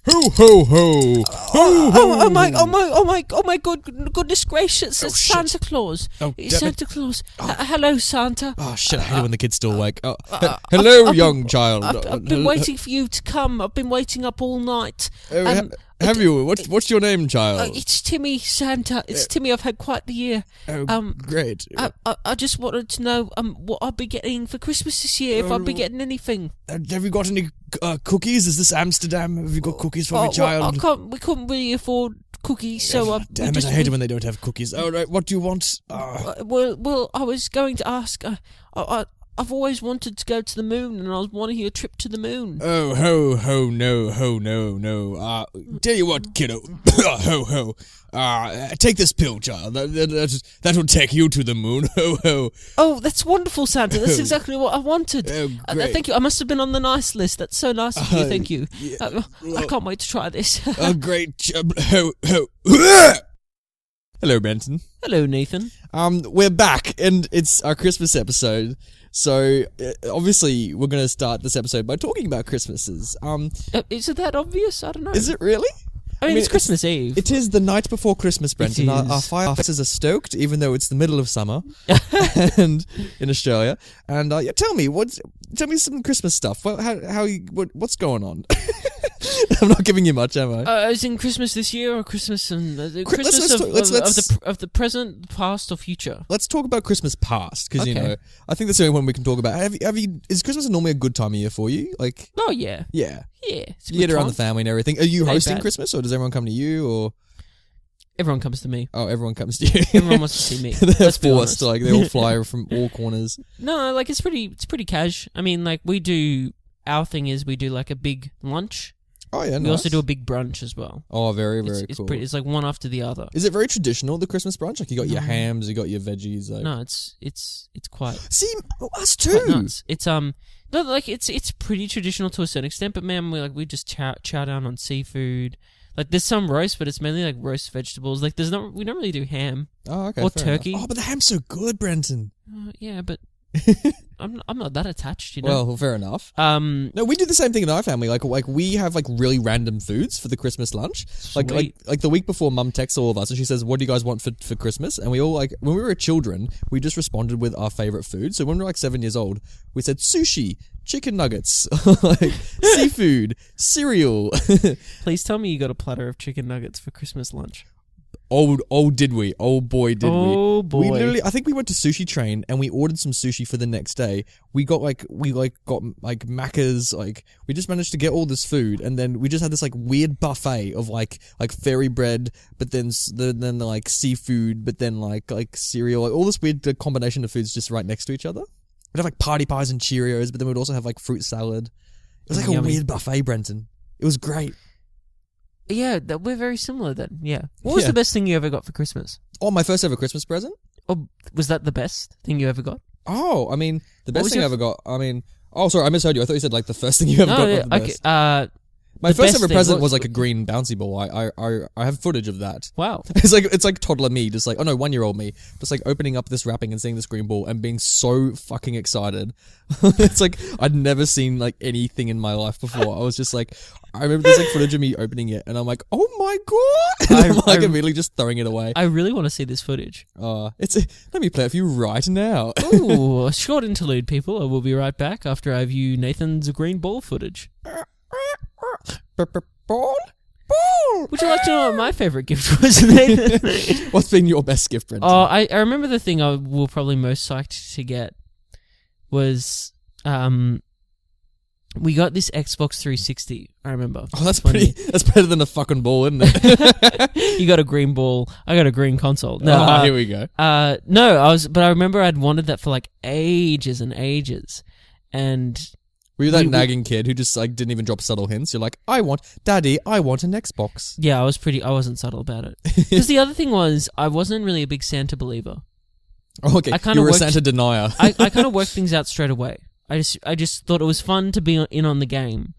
Ho ho ho! Ho ho! Oh my goodness gracious! It's Santa Claus. Oh, It's Santa Claus. Hello, Santa. Oh shit! I hate it when the kids still awake. Hello, young child. I've been waiting for you to come. I've been waiting up all night. Have you? What's your name, child? It's Timmy, Santa. It's Timmy. I've had quite the year. Great. I just wanted to know what I'll be getting for Christmas this year. If I'll be getting anything. Have you got any cookies? Is this Amsterdam? Have you got cookies for me, child? We couldn't really afford cookies, so damn it! I hate it when they don't have cookies. All right, what do you want? Well, I was going to ask. I've always wanted to go to the moon, and I was wanting a trip to the moon. Oh, ho, no. Tell you what, kiddo. Ho. Take this pill, child. That'll take you to the moon. Ho, ho. Oh, that's wonderful, Santa. That's exactly what I wanted. Oh, great. Thank you. I must have been on the nice list. That's so nice of you. Thank you. I can't wait to try this. Oh, great. Ho. Hello, Brenton. Hello, Nathan. We're back, and it's our Christmas episode. So, obviously, we're going to start this episode by talking about Christmases. Is it that obvious? I don't know. Is it really? I mean, it's Christmas Eve. It is the night before Christmas, Brenton. Our fireplaces are stoked, even though it's the middle of summer and in Australia. And tell me some Christmas stuff. What's going on? I'm not giving you much, am I? Is in Christmas this year or Christmas and Christmas of the present, past, or future? Let's talk about Christmas past, because I think that's the only one we can talk about. Is Christmas normally a good time of year for you? Like, oh yeah. It's you get around the family and everything. Are you hosting Christmas, or does everyone come to you, or? Everyone comes to me. Oh, everyone comes to you. Everyone wants to see me. They're forced, like they all fly from all corners. No, like it's pretty cash. I mean, like we do like a big lunch. Oh yeah, we also do a big brunch as well. Oh, very cool. It's like one after the other. Is it very traditional, the Christmas brunch? Like you got your hams, you got your veggies. Like... No, it's quite. See, us too. Nuts. It's no, like it's pretty traditional to a certain extent, but man, we just chow down on seafood. Like there's some roast, but it's mainly like roast vegetables. Like we don't really do ham. Oh, okay. Or turkey. Enough. Oh, but the ham's so good, Brenton. Yeah, but. I'm not that attached, you know. Well, fair enough. No, we do the same thing in our family. Like we have like really random foods for the Christmas lunch. Sweet. Like the week before, Mum texts all of us and she says, "What do you guys want for Christmas?" And we all like when we were children, we just responded with our favorite food. So when we were like 7 years old, we said sushi, chicken nuggets, like seafood, cereal. Please tell me you got a platter of chicken nuggets for Christmas lunch. Did we? Oh boy, did we? Oh boy. We literally, I think we went to Sushi Train and we ordered some sushi for the next day. We got Macca's, like, we just managed to get all this food and then we just had this like weird buffet of like fairy bread, but then like seafood, but then like cereal, like all this weird combination of foods just right next to each other. We'd have like party pies and Cheerios, but then we'd also have like fruit salad. It was like a weird buffet, Brenton. It was great. Yeah, we're very similar then. Yeah. What was the best thing you ever got for Christmas? Oh, my first ever Christmas present? Or was that the best thing you ever got? Oh, I mean, the best thing I ever got. I mean, oh, sorry, I misheard you. I thought you said like the first thing you ever got. Was the best. My first ever present was like a green bouncy ball. I have footage of that. Wow. It's like toddler me, just like 1-year-old me, just like opening up this wrapping and seeing this green ball and being so fucking excited. It's like I'd never seen like anything in my life before. I was just like, I remember there's like footage of me opening it and I'm like, oh my god! And I'm like immediately just throwing it away. I really want to see this footage. Let me play it for you right now. Ooh, a short interlude, people. I will be right back after I view Nathan's green ball footage. Ball? Would you like to know what my favourite gift was, Nathan? What's been your best gift, Brenton? Oh, I remember the thing I will probably most psyched to get was we got this Xbox 360, I remember. Oh, that's better than a fucking ball, isn't it? You got a green ball, I got a green console. No, here we go. But I remember I'd wanted that for like ages and ages. And were you that nagging kid who just like didn't even drop subtle hints? You're like, Daddy, I want an Xbox. Yeah, I wasn't subtle about it. Because the other thing was, I wasn't really a big Santa believer. Oh, okay. You were a Santa denier. I kind of worked things out straight away. I just thought it was fun to be in on the game,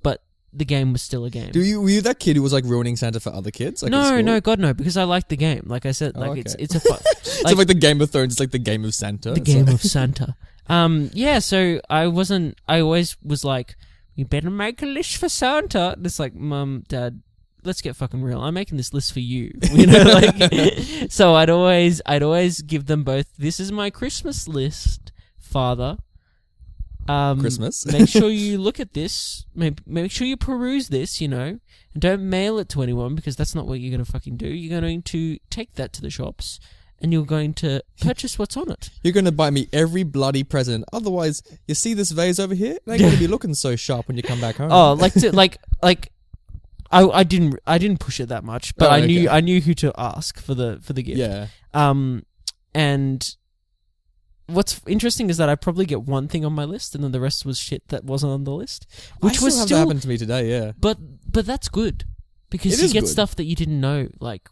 but the game was still a game. Were you that kid who was like ruining Santa for other kids? Like no, God no, because I liked the game. Like I said, it's a fun. So like the Game of Thrones, it's like the game of Santa. The game of Santa. Yeah, so I always was like, you better make a list for Santa. And it's like, Mum, Dad, let's get fucking real. I'm making this list for you. You know, like, so I'd always give them both, this is my Christmas list, Father. Christmas. Make sure you look at this. Make sure you peruse this, you know. And don't mail it to anyone because that's not what you're going to fucking do. You're going to take that to the shops and you're going to purchase what's on it. You're going to buy me every bloody present. Otherwise, you see this vase over here? It ain't going to be looking so sharp when you come back home. Oh, I didn't push it that much, but I knew who to ask for the gift. Yeah. And what's interesting is that I probably get one thing on my list, and then the rest was shit that wasn't on the list, which I was still still have that happen to me today. Yeah. But that's good because It you is get good. stuff that you didn't know. Like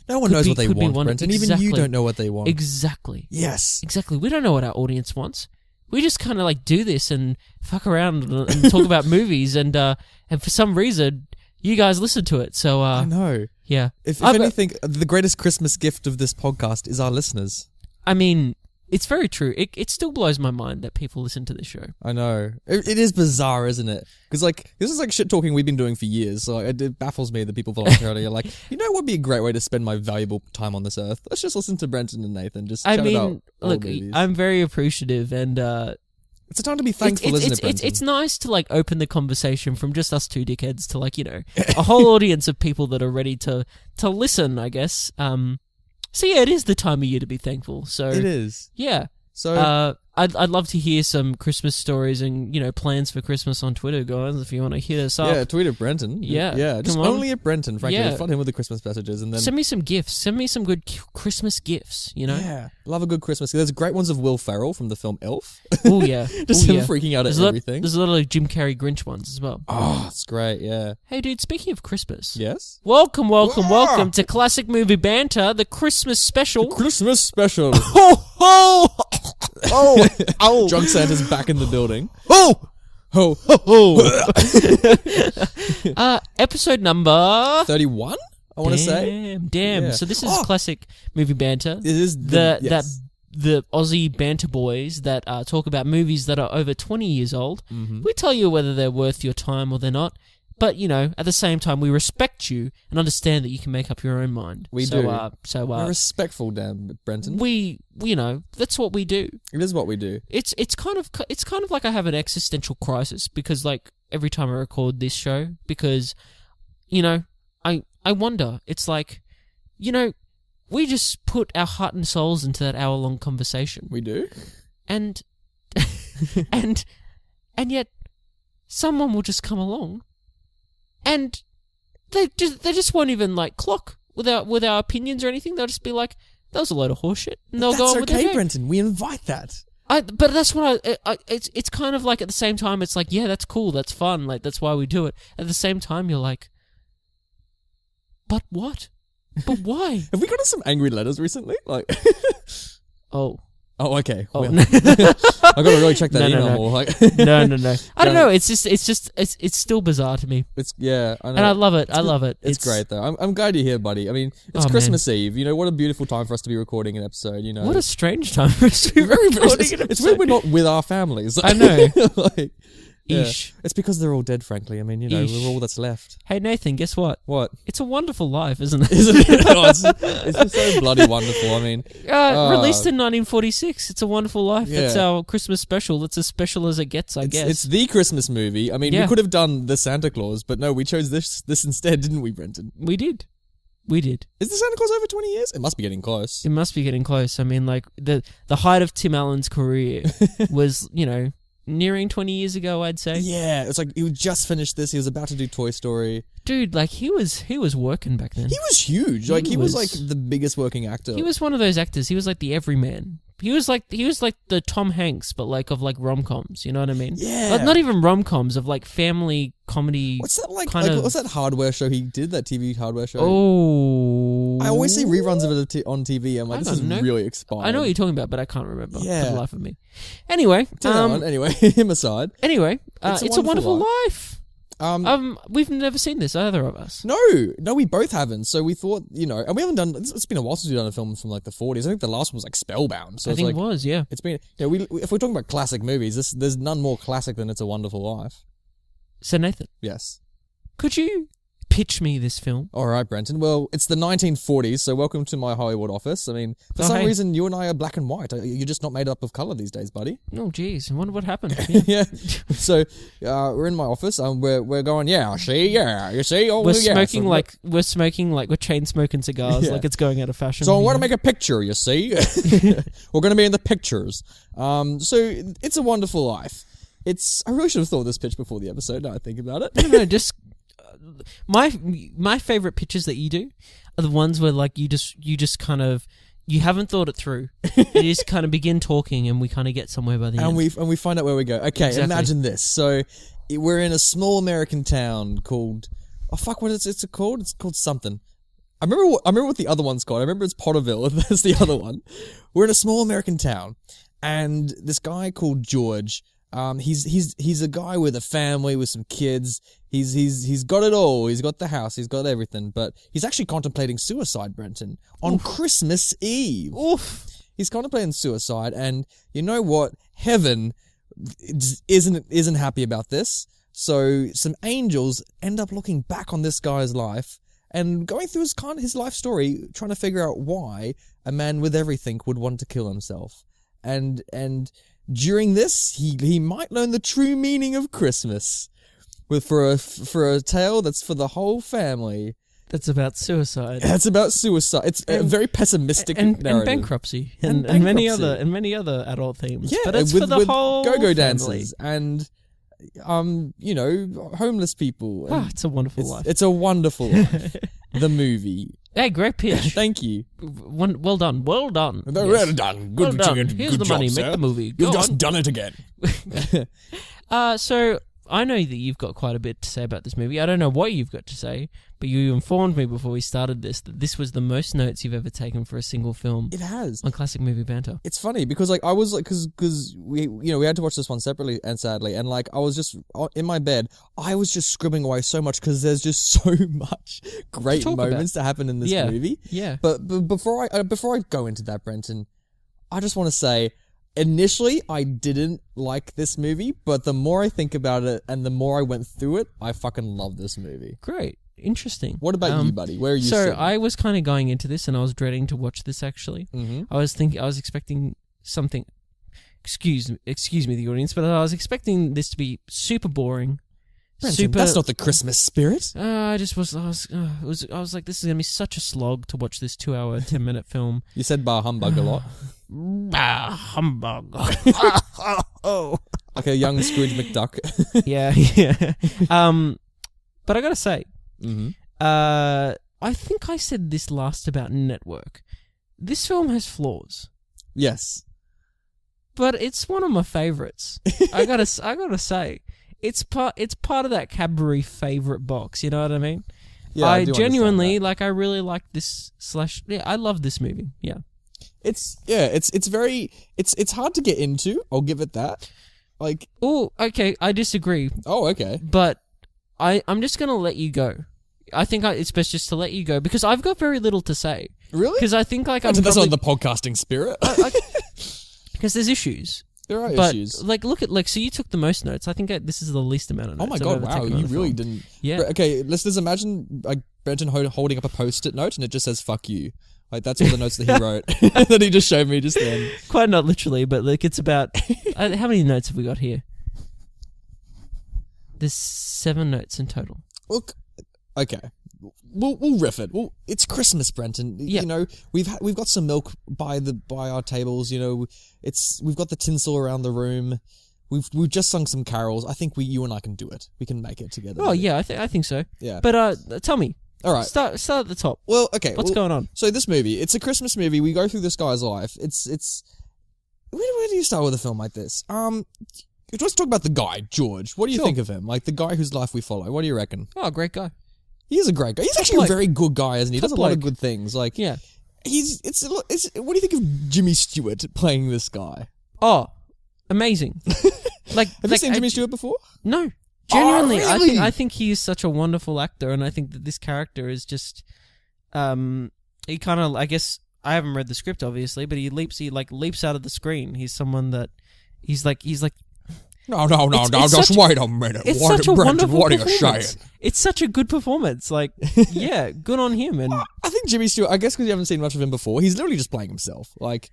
No one Could knows be- what they could be want, one- Brenton. Even you exactly. don't know what they want. exactly, Yes. exactly. We don't know what our audience wants. We just kind of like do this and fuck around and talk about movies, and for some reason you guys listen to it. So I know. yeah. If I've- anything, the greatest Christmas gift of this podcast is our listeners. I mean, it's very true. It still blows my mind that people listen to this show. I know. It is bizarre, isn't it? Because, like, this is like shit talking we've been doing for years. So it baffles me that people voluntarily are like, you know what would be a great way to spend my valuable time on this earth? Let's just listen to Brenton and Nathan. Just chat about old look, movies. I'm very appreciative, and It's a time to be thankful, isn't it, Brenton? it's nice to like open the conversation from just us two dickheads to like, you know, a whole audience of people that are ready to listen, I guess. So yeah, it is the time of year to be thankful. So It is. yeah. So I'd love to hear some Christmas stories and, you know, plans for Christmas on Twitter, guys, if you want to hit us up. yeah, tweet at Brenton. Yeah, Yeah, just come on. only at Brenton, frankly. Yeah. Flood him with the Christmas messages and then... Send me some gifts. Send me some good Christmas gifts, you know? Yeah, love a good Christmas. There's great ones of Will Ferrell from the film Elf. Oh, yeah. Just Ooh, him yeah. freaking out at There's everything. there's a lot of Jim Carrey Grinch ones as well. Oh, it's great, yeah. Hey, dude, speaking of Christmas. Yes? Welcome Ah! to Classic Movie Banter, the Christmas special. Christmas special. Oh, oh, Drunk Santa's back in the building. oh, Ho, ho, ho. episode number 31, I want to say. Damn. Yeah. So this is Oh! Classic Movie Banter. It is yes. The Aussie banter boys that talk about movies that are over 20 years old. Mm-hmm. We tell you whether they're worth your time or they're not. But, you know, at the same time, we respect you and understand that you can make up your own mind. We do. So We're respectful, damn Brenton. we, you know, that's what we do. It is what we do. It's kind of like I have an existential crisis because, like, every time I record this show, because, you know, I wonder. It's like, you know, we just put our heart and souls into that hour-long conversation. We do. And and yet someone will just come along and they just won't even like clock with our opinions or anything. They'll just be like, that was a load of horseshit, and they'll That's go on with their okay, day. Brenton. We invite that. But that's what it's kind of like at the same time it's like, yeah, that's cool, that's fun, like that's why we do it. At the same time you're like, but what? But why? Have we gotten some angry letters recently? Like, Oh, okay. oh. Well, I got to really check that No, email no. more. Like, no. I don't No. know. It's still bizarre to me, it's yeah. I know. and I love it. I love it. It's great though. I'm glad you're here, buddy. I mean, it's Oh, Christmas Eve. You know, what a beautiful time for us to be recording an episode. You know, What a strange time for us to be recording an it's weird episode. we're not with our families. I know. Like, yeah. Ish. It's because they're all dead. Frankly, I mean, you know, Ish. we're all that's left. Hey Nathan, guess what? What? It's a wonderful life, isn't it? Isn't it? Oh, it's just so bloody wonderful. I mean, Released in 1946. It's a Wonderful Life. That's Yeah. our Christmas special. It's as special as it gets, I guess. it's the Christmas movie. I mean, Yeah. we could have done the Santa Claus, but no, we chose this instead, didn't we, Brenton? We did. Is the Santa Claus over 20 years? It must be getting close. It must be getting close. I mean, like the height of Tim Allen's career was, you know, nearing 20 years ago, I'd say. Yeah, it's like he just finished this. He was about to do Toy Story. Dude, like he was working back then. He was huge. Like he was was- like the biggest working actor. He was one of those actors. He was like the everyman. He was like the Tom Hanks, but like of like rom-coms. You know what I mean? Yeah. Like, not even rom-coms, of like family comedy. What's that like? kind of- What's that hardware show he did? That TV hardware show. Oh, I always see reruns of it on TV. I'm like, I this is don't know. really expired. I know what you're talking about, but I can't remember for Yeah. the life of me. Anyway, Anyway, him aside. anyway, It's a it's a Wonderful wonderful life. Um, We've never seen this, either of us. no, we both haven't. So we thought, you know, and we haven't done. It's been a while since we've done a film from like the 40s. I think the last one was like Spellbound. So I it's think like it was, yeah. it's been. You know, if we're talking about classic movies, there's none more classic than It's a Wonderful Life. So Nathan, Yes. could you pitch me this film? All right, Brenton. Well, it's the 1940s, so welcome to my Hollywood office. I mean, for some reason, you and I are black and white. You're just not made up of color these days, buddy. Oh, jeez. I wonder what happened. Yeah. Yeah. So we're in my office. We're going. Yeah. See. Yeah. You see. Oh, We're yeah. smoking we're chain smoking cigars Yeah. like it's going out of fashion. So I want to make a picture. You see. We're going to be in the pictures. So It's a Wonderful Life. I really should have thought of this pitch before the episode. Now I think about it. No, just my favorite pitches that you do are the ones where like you just kind of you haven't thought it through. You just kind of begin talking and we kind of get somewhere by the end. And we find out where we go. Okay, Exactly. Imagine this. So we're in a small American town called what is it called? It's called something. I remember what the other one's called. I remember it's Potterville. That's the other one. We're in a small American town, and this guy called George. He's a guy with a family with some kids. He's got it all. He's got the house. He's got everything. But he's actually contemplating suicide, Brenton, on Christmas Eve. Oof. He's contemplating suicide, and you know what? Heaven isn't happy about this. So some angels end up looking back on this guy's life and going through his life story, trying to figure out why a man with everything would want to kill himself. And during this, he might learn the true meaning of Christmas, for a tale that's for the whole family. That's about suicide. That's about suicide. It's a very pessimistic and narrative. bankruptcy And and many other adult themes. Yeah, but it's with, for the with whole go-go family. dancers and homeless people. And It's a wonderful life. It's a Wonderful Life. The movie. Hey, great pitch. Thank you. Well done. Well done. Well done. Good, Well done. good Here's the job, money. sir. Make the movie. You've Go just on. done it again. So I know that you've got quite a bit to say about this movie. I don't know what you've got to say, but you informed me before we started this that this was the most notes you've ever taken for a single film It has. on Classic Movie Banter. It's funny because I was because we had to watch this one separately and sadly, and I was just in my bed. I was just scribbling away so much because there's just so much great moments to happen in this movie. Yeah. But before I go into that, Brenton, I just want to say, initially I didn't like this movie, but the more I think about it and the more I went through it, I fucking love this movie. Great. Interesting. What about you, buddy? Where are you? So sitting? I was kind of going into this and I was dreading to watch this actually. Mm-hmm. I was expecting something. Excuse me, the audience, but I was expecting this to be super boring. Brenton, that's not the Christmas spirit. I was like, this is gonna be such a slog to watch this 2-hour, 10-minute film. You said bar humbug a lot. Humbug. Oh. Like a young Scrooge McDuck. Yeah. But I gotta say, Mm-hmm. I think I said this last about Network. This film has flaws, Yes. but it's one of my favorites. I gotta say, it's part of that Cadbury favorite box. You know what I mean? Yeah, I do genuinely understand I really like this I love this movie. Yeah. that. It's hard to get into. I'll give it that. Like, Oh, okay. I disagree, oh, okay. but I'm just gonna let you go. I think it's best just to let you go because I've got very little to say. Really? Because I think like That's not the podcasting spirit. because there's issues. There are But issues. like, look at so you took the most notes. I think this is the least amount of notes. Oh my I've god! ever Wow, taken on you a really film. didn't. Yeah. Okay, let's just imagine like Brenton holding up a post-it note and it just says "fuck you." Like that's all the notes that he wrote that he just showed me just then. Quite not literally, but like it's about how many notes have we got here? There's 7 notes in total. Look, okay. We'll riff it. It's Christmas, Brenton. Yeah. You know, we've got some milk by our tables. You know, we've got the tinsel around the room. We've just sung some carols. I think you and I can do it. We can make it together. Oh yeah, I think so. Yeah. But tell me. All right. Start at the top. Well, okay. What's going on? So this movie, it's a Christmas movie. We go through this guy's life. It's. Where do you start with a film like this? Let's talk about the guy, George. What do you Sure. think of him? Like the guy whose life we follow. What do you reckon? Oh, great guy. He is a great guy. He's actually bloke. a very good guy, isn't he? He Top does a lot of bloke. good things. Like Yeah. what do you think of Jimmy Stewart playing this guy? Oh, amazing. Like, Have you seen Jimmy Stewart before? No. Genuinely, really? I think he is such a wonderful actor, and I think that this character is just, he kind of, I guess, I haven't read the script obviously, but he leaps out of the screen. He's someone that, he's like, No, just wait a minute. It's such a wonderful what are you performance. saying? It's such a good performance. Like, yeah, good on him. And I think Jimmy Stewart, I guess because you haven't seen much of him before, he's literally just playing himself. Like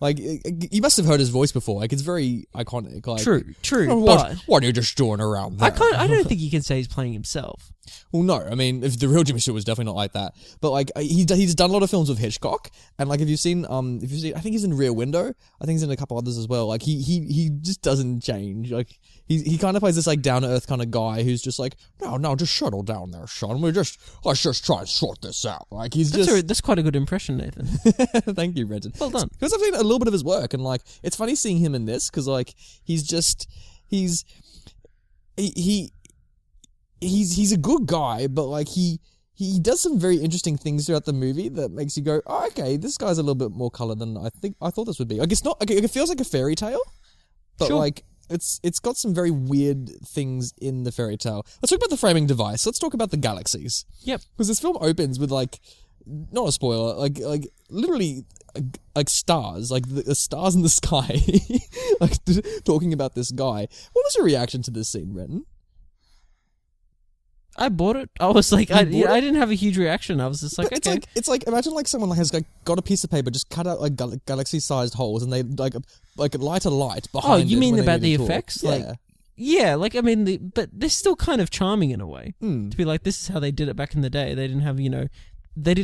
you must have heard his voice before. Like, it's very iconic. Like, true. What are you just doing around there? I don't think you can say he's playing himself. Well, no. I mean, if the real Jimmy Stewart was definitely not like that. But like, he's done a lot of films with Hitchcock, and like, if you've seen, I think he's in Rear Window. I think he's in a couple others as well. Like, he just doesn't change. Like, he kind of plays this like down to earth kind of guy who's just like, no, just settle down there, Sean. Let's just try and sort this out. Like, That's quite a good impression, Nathan. Thank you, Brenton. Well done. Because I've seen a little bit of his work, and like, it's funny seeing him in this because like, he's a good guy, but like he does some very interesting things throughout the movie that makes you go, oh, okay, this guy's a little bit more color than I thought this would be. Like, it's not. Okay, it feels like a fairy tale, but sure. like it's got some very weird things in the fairy tale. Let's talk about the framing device. Let's talk about the galaxies. Yep. Because this film opens with like, not a spoiler, like literally like stars, like the stars in the sky, like talking about this guy. What was your reaction to this scene, Brenton? I bought it. I was like, I didn't have a huge reaction. I was just like, but okay. It's like imagine like someone has like got a piece of paper, just cut out like galaxy-sized holes, and they like light a light behind. Oh, you it mean when they about need the to talk. effects? Like, yeah, like I mean, but they're still kind of charming in a way. To be like, this is how they did it back in the day. They didn't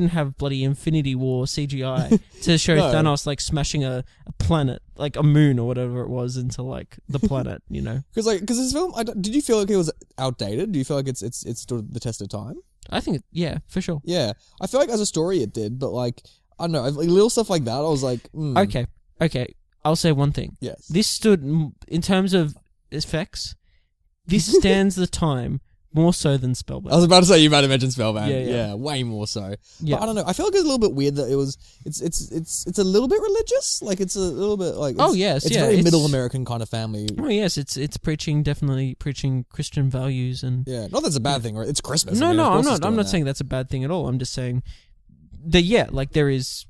have bloody Infinity War CGI to show Thanos like smashing a planet, like a moon or whatever it was, into like the planet, you know? Because this film, did you feel like it was outdated? Do you feel like it's stood the test of time? I think, yeah, for sure. Yeah, I feel like as a story it did, but like, I don't know, like, little stuff like that, I was like, Okay, I'll say one thing. Yes. This stood, in terms of effects, this stands the time more so than Spellbound. I was about to say you might have mentioned Spellbound. Yeah. Way more so. Yeah. But I don't know. I feel like it's a little bit weird that it's a little bit religious. Like it's a little bit like it's very middle American kind of family. Oh yes, it's definitely preaching Christian values and not that's a bad thing, right? It's Christmas. No, I'm not saying that's a bad thing at all. I'm just saying that like there is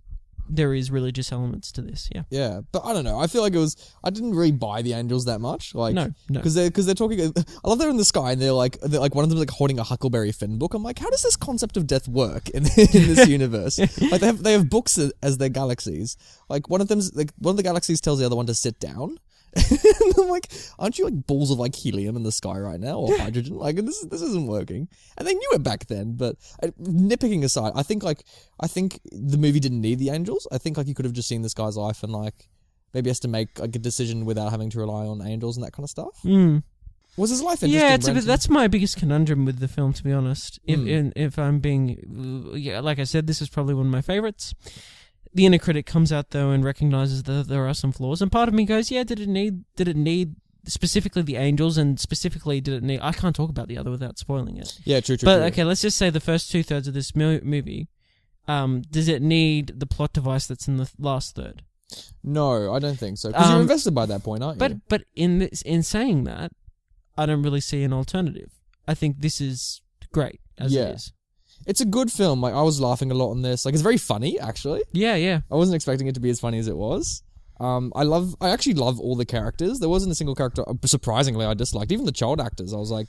religious elements to this, yeah. Yeah, but I don't know. I feel like I didn't really buy the angels that much. Like, no. Because they're talking, I love they're in the sky and they're like one of them like holding a Huckleberry Finn book. I'm like, how does this concept of death work in this universe? Like they have books as their galaxies. Like one of the galaxies tells the other one to sit down. And I'm like, aren't you like balls of like helium in the sky right now or hydrogen? Like this isn't working. And they knew it back then. But nitpicking aside, I think the movie didn't need the angels. I think like you could have just seen this guy's life and like maybe has to make like a decision without having to rely on angels and that kind of stuff. Was his life interesting? Yeah, that's my biggest conundrum with the film, to be honest. If I'm being, like I said, this is probably one of my favorites. The inner critic comes out though and recognizes that there are some flaws, and part of me goes, "Yeah, did it need specifically the angels, and specifically did it need?" I can't talk about the other without spoiling it. Yeah, true. But okay, let's just say the first 2/3 of this movie. Does it need the plot device that's in the last third? No, I don't think so. Because you're invested by that point, aren't you? But in saying that, I don't really see an alternative. I think this is great as it is. It's a good film. Like I was laughing a lot on this. Like it's very funny, actually. Yeah. I wasn't expecting it to be as funny as it was. I actually love all the characters. There wasn't a single character, surprisingly, I disliked. Even the child actors, I was like,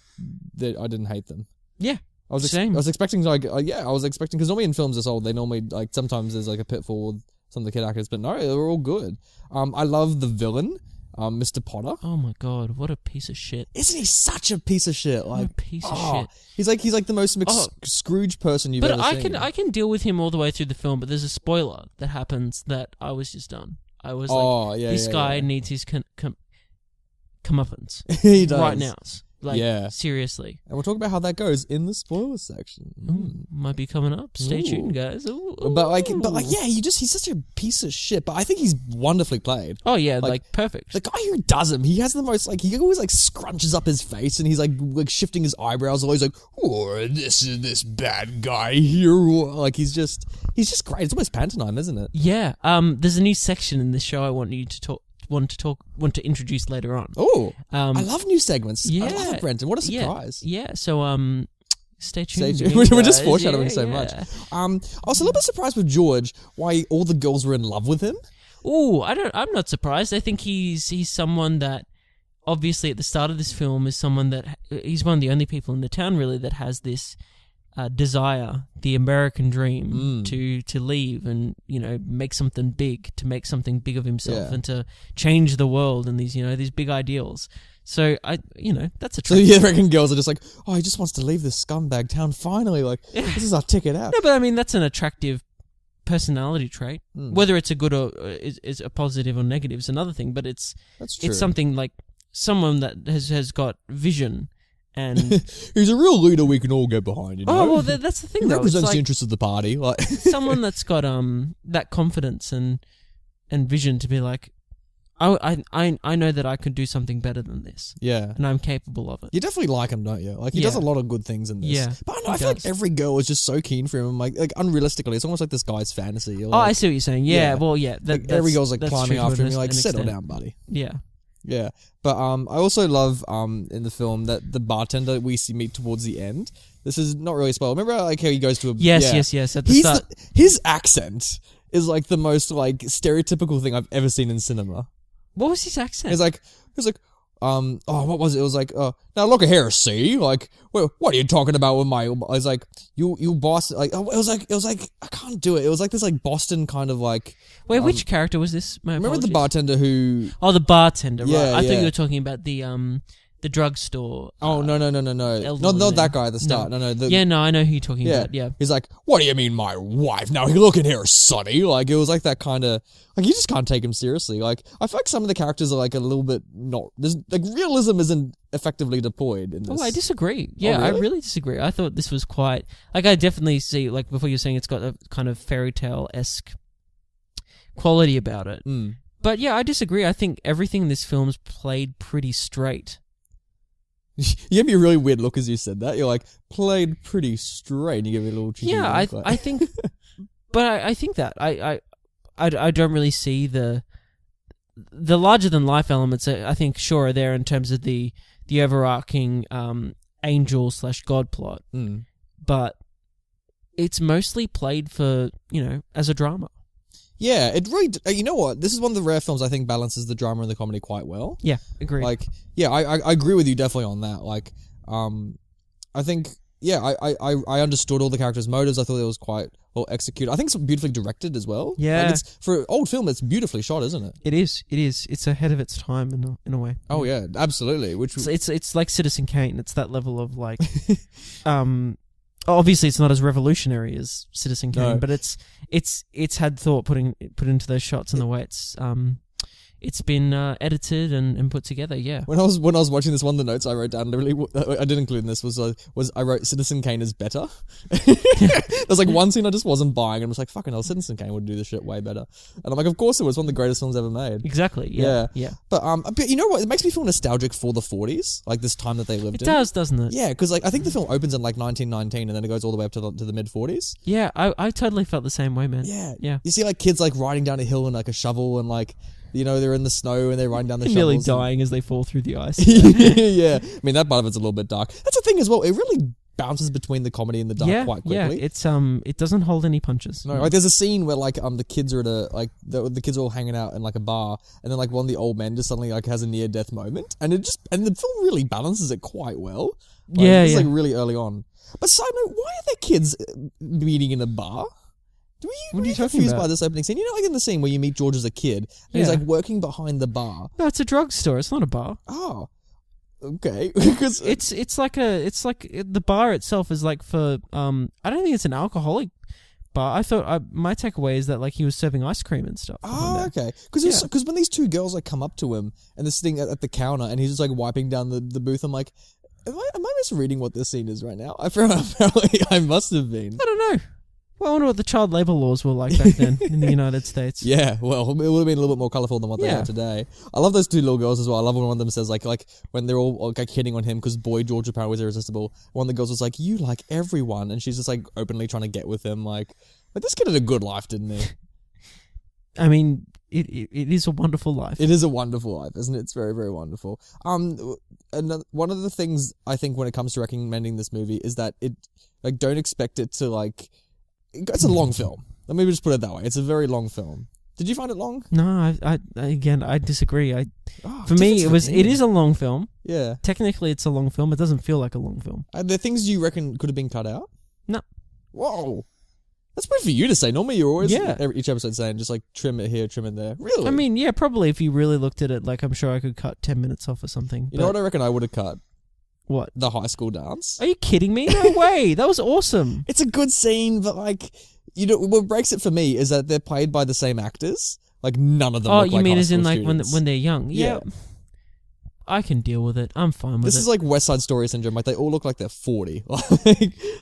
I didn't hate them. Yeah. I was expecting because normally in films they normally like sometimes there's like a pitfall with some of the kid actors, but no, they were all good. I love the villain. Mr. Potter. Oh my god, what a piece of shit! Isn't he such a piece of shit? Like what a piece of shit. He's like the most Scrooge person you've ever seen. But I can deal with him all the way through the film. But there's a spoiler that happens that I was just done. I was this guy needs his comeuppance. He does right now. Like seriously. And we'll talk about how that goes in the spoiler section. Might be coming up. Stay tuned, guys. But he's such a piece of shit. But I think he's wonderfully played. Oh yeah, like perfect. The guy who does him, he has the most he always scrunches up his face and he's like shifting his eyebrows. Always like, oh, this is this bad guy here. Like he's just great. It's almost pantomime, isn't it? Yeah. There's a new section in this show I want to introduce later on. Oh, I love new segments. Yeah, I love it, Brenton. What a surprise. Yeah. So stay tuned. We're just foreshadowing so much. I was a little bit surprised with George why all the girls were in love with him. Oh, I'm not surprised. I think he's someone that obviously at the start of this film is someone that he's one of the only people in the town really that has this desire, the American dream, to leave and make something big, to make something big of himself, and to change the world, and these big ideals. So that's a. So the American girls are just like, oh, he just wants to leave this scumbag town finally. Like, this is our ticket out. No, but I mean that's an attractive personality trait. Whether it's a good or is a positive or negative is another thing. But that's true. It's something like someone that has got vision. And he's a real leader we can all get behind. Oh well, that's the thing. He though. represents the interests of the party. Like someone that's got that confidence and vision to be like, I know that I could do something better than this. Yeah, and I'm capable of it. You definitely like him, don't you? Like he does a lot of good things in this. Yeah, but I feel like every girl is just so keen for him. Like unrealistically, it's almost like this guy's fantasy. Like, I see what you're saying. Yeah, well, yeah. Every girl's like climbing after him. You're like, settle down, buddy. Yeah. Yeah, but I also love in the film that the bartender we meet towards the end. This is not really a spoiler. Remember like how he goes to a yes at the start. His accent is like the most like stereotypical thing I've ever seen in cinema. What was his accent? It's like what was it? It was like, now look at here, see, like, what are you talking about with my? I was like, you Boston, like, it was like, I can't do it. It was like this, like Boston kind of like. Wait, which character was this? Remember the bartender who? Oh, the bartender. Yeah, right. I thought you were talking about the drugstore. Oh no, not that guy at the start. No. I know who you're talking about. Yeah, he's like, what do you mean, my wife? Now look in here, Sonny. Like it was like that kind of like you just can't take him seriously. Like I feel like some of the characters are like a little bit not. There's like realism isn't effectively deployed in this. Oh, I disagree. Yeah, really? I really disagree. I thought this was quite like I definitely see like before you're saying it's got a kind of fairy tale-esque quality about it. But yeah, I disagree. I think everything in this film's played pretty straight. You gave me a really weird look as you said that. You're like, played pretty straight. And you give me a little cheeky look, I think, but I think that I don't really see the larger than life elements. I think sure are there in terms of the overarching angel / god plot, but it's mostly played for as a drama. Yeah, it really. You know what? This is one of the rare films I think balances the drama and the comedy quite well. Yeah, agreed. Like, yeah, I agree with you definitely on that. Like, I think, yeah, I understood all the characters' motives. I thought it was quite well executed. I think it's beautifully directed as well. Yeah, like it's, for an old film, it's beautifully shot, isn't it? It is. It's ahead of its time in a way. Oh yeah, absolutely. It's like Citizen Kane. It's that level of like, obviously, it's not as revolutionary as Citizen Kane, but it's had thought put into those shots and the way it's been edited and put together. Yeah. When I was watching this, one of the notes I wrote down, literally, I didn't include in this was I wrote Citizen Kane is better. There's like one scene I just wasn't buying, and I was like, fucking hell, Citizen Kane would do this shit way better. And I'm like, of course it was one of the greatest films ever made. Exactly. Yeah. But you know what? It makes me feel nostalgic for the 40s, like this time that they lived in. It does, doesn't it? Yeah, because like I think the film opens in like 1919, and then it goes all the way up to the mid 40s. Yeah, I totally felt the same way, man. Yeah. You see like kids like riding down a hill in like a shovel and like. They're in the snow and they're riding down the shovels. Nearly dying as they fall through the ice. Yeah. I mean, that part of it's a little bit dark. That's the thing as well. It really bounces between the comedy and the dark quite quickly. Yeah, it doesn't hold any punches. No, like there's a scene where like the kids are at the kids are all hanging out in like a bar, and then like one of the old men just suddenly like has a near death moment, and the film really balances it quite well. Like, it's like really early on. But side note, why are there kids meeting in a bar? What are you talking confused about? by this opening scene? Like in the scene where you meet George as a kid, and he's like working behind the bar. No, it's a drugstore. It's not a bar. Oh, okay. Because it's like the bar itself is like for I don't think it's an alcoholic bar. I thought my takeaway is that like he was serving ice cream and stuff. Oh, okay. Because when these two girls like come up to him and they're sitting at the counter and he's just like wiping down the booth, I'm like, am I misreading what this scene is right now? Apparently I must have been. I don't know. Well, I wonder what the child labour laws were like back then in the United States. Yeah, well, it would have been a little bit more colourful than what they are today. I love those two little girls as well. I love when one of them says, like when they're all like hitting on him because boy George apparently was irresistible. One of the girls was like, you like everyone. And she's just like openly trying to get with him. Like this kid had a good life, didn't he? I mean, it is a wonderful life. It is a wonderful life, isn't it? It's very, very wonderful. One of the things I think when it comes to recommending this movie is that it, like, don't expect it to, like... It's a long film. Let me just put it that way. It's a very long film. Did you find it long? No, I disagree. For difference me, for it is a long film. Yeah. Technically, it's a long film. It doesn't feel like a long film. Are there things you reckon could have been cut out? No. Whoa. That's weird for you to say. Normally, you're always Yeah. each episode saying just like trim it here, trim it there. Really? I mean, yeah, probably if you really looked at it, like I'm sure I could cut 10 minutes off or something. You know what I reckon I would have cut? What? The high school dance. Are you kidding me? No way. That was awesome. It's a good scene, but like, you know, what breaks it for me is that they're played by the same actors. Like none of them. Oh, look you like mean high as in school like students. when they're young? Yeah. I can deal with it. I'm fine with This it. is like West Side Story syndrome. Like they all look like they're 40. Like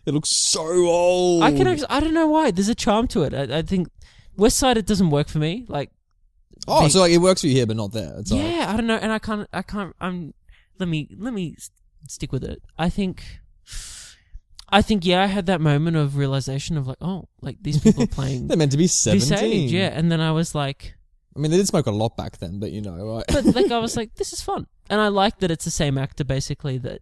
they look so old. I don't know why. There's a charm to it. I think West Side, it doesn't work for me. Like, so like it works for you here, but not there. It's like, I don't know, and I can't. Let me stick with it. I think, yeah, I had that moment of realization of like, oh, like these people are playing they're meant to be 17. this age, yeah, and then I was like, I mean, they did smoke a lot back then, but you know, right? but like I was like, this is fun, and I like that it's the same actor basically that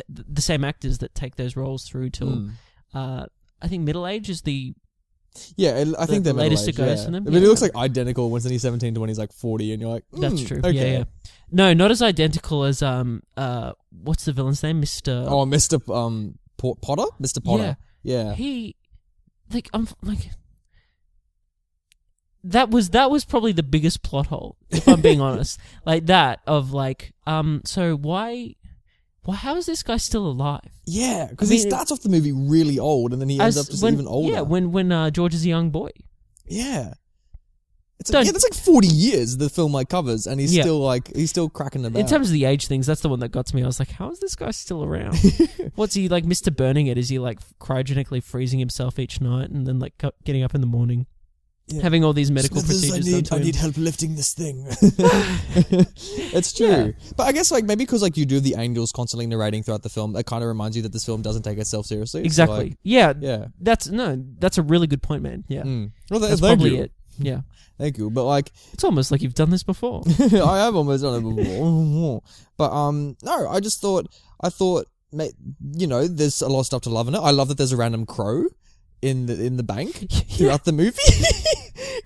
the same actors that take those roles through till I think middle age is the I think they're the latest middle-aged, it goes for them. I mean, it looks like identical when he's 17 to when he's like 40, and you're like, that's true. Okay. Yeah. No, not as identical as what's the villain's name, Mr. Oh, Mr. Potter, Mr. Potter. Yeah. He, like, I'm like. That was probably the biggest plot hole, if I'm being honest. Like that of like, so why, how is this guy still alive? Yeah, because he starts off the movie really old, and then he ends up just even older. Yeah, when George is a young boy. Yeah. It's like, that's like 40 years the film like covers, and he's still cracking about. In terms of the age things, that's the one that got to me. I was like, how is this guy still around? What's he like, Mr. Burning It? Is he like cryogenically freezing himself each night and then like getting up in the morning? Yeah. Having all these medical procedures done to him. I need help lifting this thing. It's true. Yeah. But I guess like maybe because like you do the angels constantly narrating throughout the film, it kind of reminds you that this film doesn't take itself seriously. Exactly. So like, yeah. That's a really good point, man. Yeah. Well, that's probably it. Yeah. Thank you. But like, it's almost like you've done this before. I have almost done it before. But no, I thought, you know, there's a lot of stuff to love in it. I love that there's a random crow in the bank throughout the movie.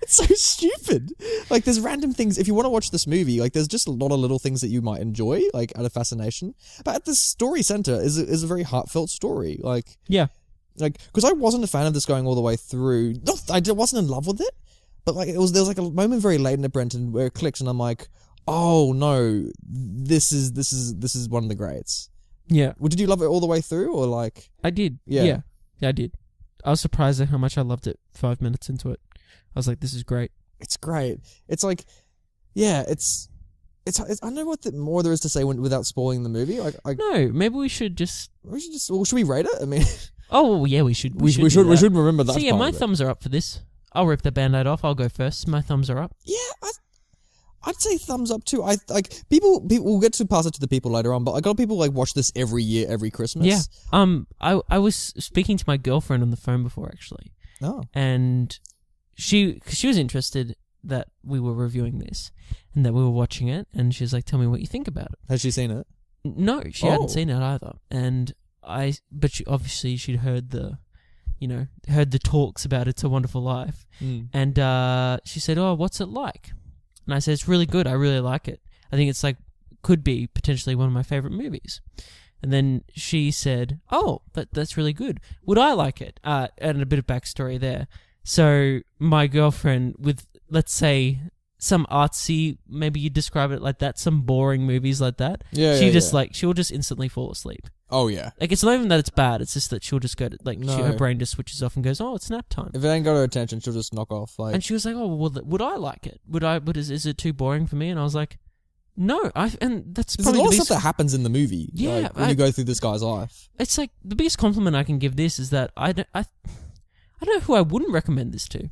It's so stupid. Like there's random things. If you want to watch this movie, like there's just a lot of little things that you might enjoy, like out of fascination. But at the story center is a very heartfelt story. Like because I wasn't a fan of this going all the way through. I wasn't in love with it, but like there was like a moment very late in it, Brenton, where it clicks, and I'm like, oh no, this is one of the greats. Yeah. Well, did you love it all the way through, or like? I did. Yeah, I did. I was surprised at how much I loved it 5 minutes into it. I was like, this is great. It's great. It's like, it's I don't know what more there is to say without spoiling the movie. No, maybe we should just... should we rate it? I mean... Oh, well, yeah, we should. We should remember that. So yeah, my thumbs are up for this. I'll rip the Band-Aid off. I'll go first. My thumbs are up. Yeah, I'd say thumbs up too. I like people. We'll get to pass it to the people later on, but I got people like watch this every year, every Christmas. Yeah. I was speaking to my girlfriend on the phone before actually. Oh. And she was interested that we were reviewing this and that we were watching it, and she was like, "Tell me what you think about it." Has she seen it? No, she hadn't seen it either. But she'd heard the talks about It's a Wonderful Life, and she said, "Oh, what's it like?" And I said, "It's really good. I really like it. I think it's like could be potentially one of my favorite movies." And then she said, "Oh, that's really good. Would I like it?" And a bit of backstory there. So my girlfriend, with let's say some artsy, maybe you describe it like that, some boring movies like that. She'll just instantly fall asleep. Oh yeah. Like it's not even that it's bad. It's just that she'll just go to her brain just switches off and goes, "Oh, it's nap time." If it ain't got her attention, she'll just knock off. And she was like, "Oh, well, would I like it? Is it too boring for me?" And I was like, "No, there's a lot of stuff that happens in the movie. Yeah, like, when you go through this guy's life. It's like the biggest compliment I can give this is that I don't know who I wouldn't recommend this to.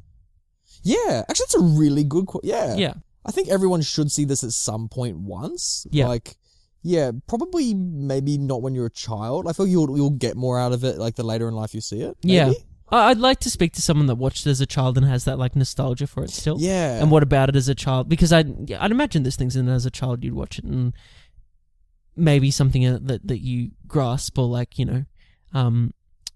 Yeah, actually, that's a really good. Yeah. I think everyone should see this at some point once. Yeah. Like, yeah, probably maybe not when you're a child. I feel you'll get more out of it like the later in life you see it. Maybe? Yeah. I'd like to speak to someone that watched it as a child and has that like nostalgia for it still. Yeah. And what about it as a child? Because I'd imagine there's things in it as a child you'd watch it and maybe something that you grasp or like,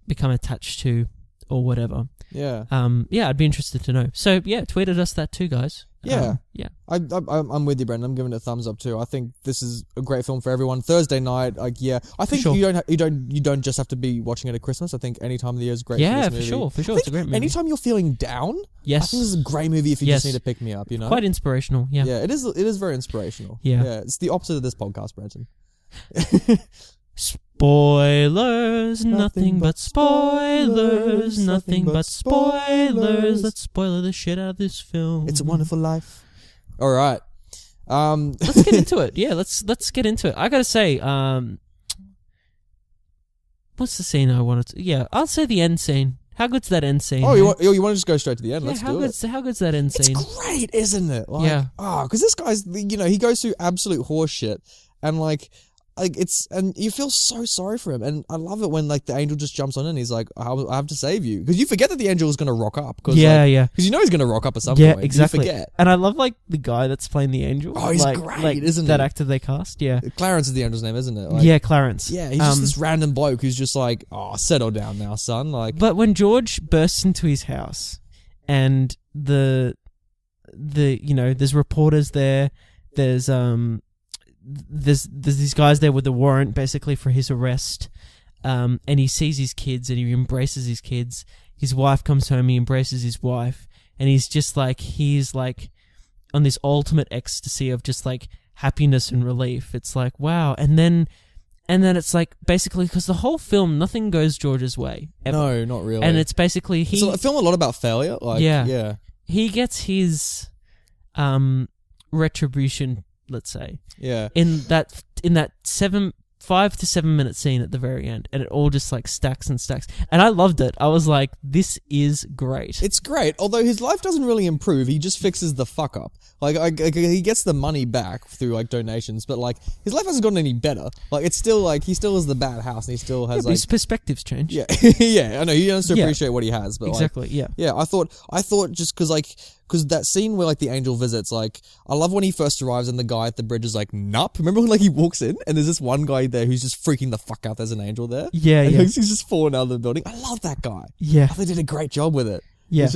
become attached to or whatever. Yeah. Yeah, I'd be interested to know. So yeah, tweeted us that too, guys. Yeah. Yeah. I'm with you, Brendan. I'm giving it a thumbs up too. I think this is a great film for everyone. Thursday night, I think sure. you don't just have to be watching it at Christmas. I think any time of the year is great. Yeah, for this movie. for sure. It's a great movie. Anytime you're feeling down, yes, I think this is a great movie if you just need to pick me up. You know, quite inspirational. Yeah, yeah, it is. It is very inspirational. Yeah, it's the opposite of this podcast, Brenton. Spoilers, nothing but spoilers, nothing but spoilers. Let's spoiler the shit out of this film. It's a Wonderful Life. All right. Let's get into it. Yeah, let's get into it. I gotta say, what's the scene I wanted to... Yeah, I'll say the end scene. How good's that end scene? Oh, you want to just go straight to the end? Yeah, Let's do it. How good's that end scene? It's great, isn't it? Like, yeah. Oh, because this guy's, he goes through absolute horse shit, and and you feel so sorry for him, and I love it when the angel just jumps on in and he's like, I have to save you, because you forget that the angel is going to rock up. Cause, because he's going to rock up at some point. Exactly. You forget. And I love the guy that's playing the angel. Oh, he's great, isn't he? That actor they cast. Yeah, Clarence is the angel's name, isn't it? Yeah, Clarence. Yeah, he's just this random bloke who's just like, oh, settle down now, son. But when George bursts into his house, and there's reporters there, there's these guys there with the warrant basically for his arrest, and he sees his kids and he embraces his kids. His wife comes home, he embraces his wife, and he's on this ultimate ecstasy of just happiness and relief. It's like, wow. And then it's basically, because the whole film, nothing goes George's way ever. No, not really. And it's basically it's a film a lot about failure. Yeah. He gets his retribution, let's say. Yeah. In that 5 to 7 minute scene at the very end, and it all just stacks and stacks. And I loved it. I was like, this is great. It's great. Although his life doesn't really improve, he just fixes the fuck up. He gets the money back through donations, but his life hasn't gotten any better. It's still he still has the bad house, and he still has his perspectives change. Yeah. Yeah, I know, he has to appreciate what he has, but exactly. Yeah. I thought just because that scene where the angel visits, I love when he first arrives and the guy at the bridge is nup. Remember when he walks in and there's this one guy there who's just freaking the fuck out there's an angel there? Yeah, and yeah. He's just falling out of the building. I love that guy. Yeah. I think they did a great job with it. Yeah.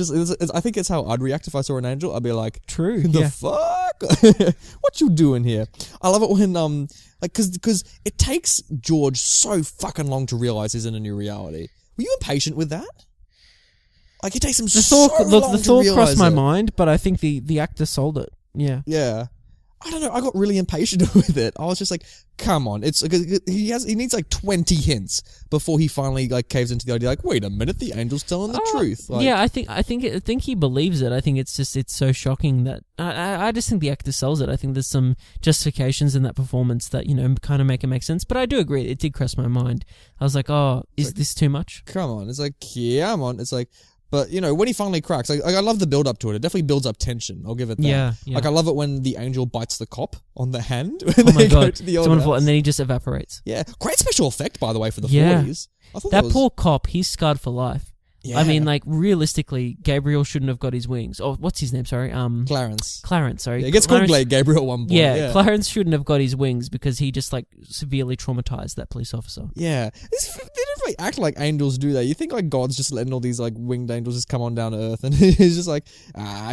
I think it's how I'd react if I saw an angel. I'd be like, true. The fuck? What you doing here? I love it when, because it takes George so fucking long to realize he's in a new reality. Were you impatient with that? It takes him so long to realize the thought crossed my mind, but I think the actor sold it. Yeah. Yeah. I don't know. I got really impatient with it. I was just like, come on. It's he needs 20 hints before he finally caves into the idea. Wait a minute, the angel's telling the truth. Yeah, I think he believes it. I think it's so shocking that I just think the actor sells it. I think there's some justifications in that performance that kind of make it make sense. But I do agree, it did cross my mind. I was like, oh, is this too much? Come on. It's yeah, I'm on. It's but, when he finally cracks, I love the build-up to it. It definitely builds up tension. I'll give it that. Yeah. I love it when the angel bites the cop on the hand. When they go to the it's wonderful. House. And then he just evaporates. Yeah. Great special effect, by the way, for the 40s. I thought that poor cop, he's scarred for life. Yeah. I mean, realistically, Gabriel shouldn't have got his wings. Oh, what's his name? Sorry. Clarence, sorry. Yeah, it gets called Gabriel at one point. Yeah, Clarence shouldn't have got his wings because he just, severely traumatized that police officer. Yeah. They don't really act like angels do that. You think, God's just letting all these, winged angels just come on down to Earth, and he's just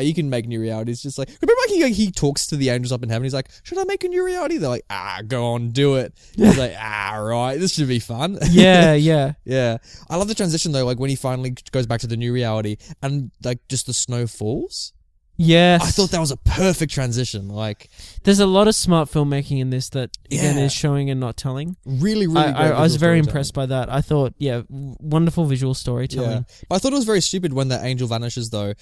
you can make new realities. Just remember, he talks to the angels up in heaven. He's like, should I make a new reality? They're like, go on, do it. He's like, right, this should be fun. Yeah, yeah. Yeah. I love the transition, though, when he finally goes back to the new reality and just the snow falls. Yes. I thought that was a perfect transition. There's a lot of smart filmmaking in this that again is showing and not telling. Really, really great. I was very impressed by that. I thought, wonderful visual storytelling. Yeah. But I thought it was very stupid when the angel vanishes though.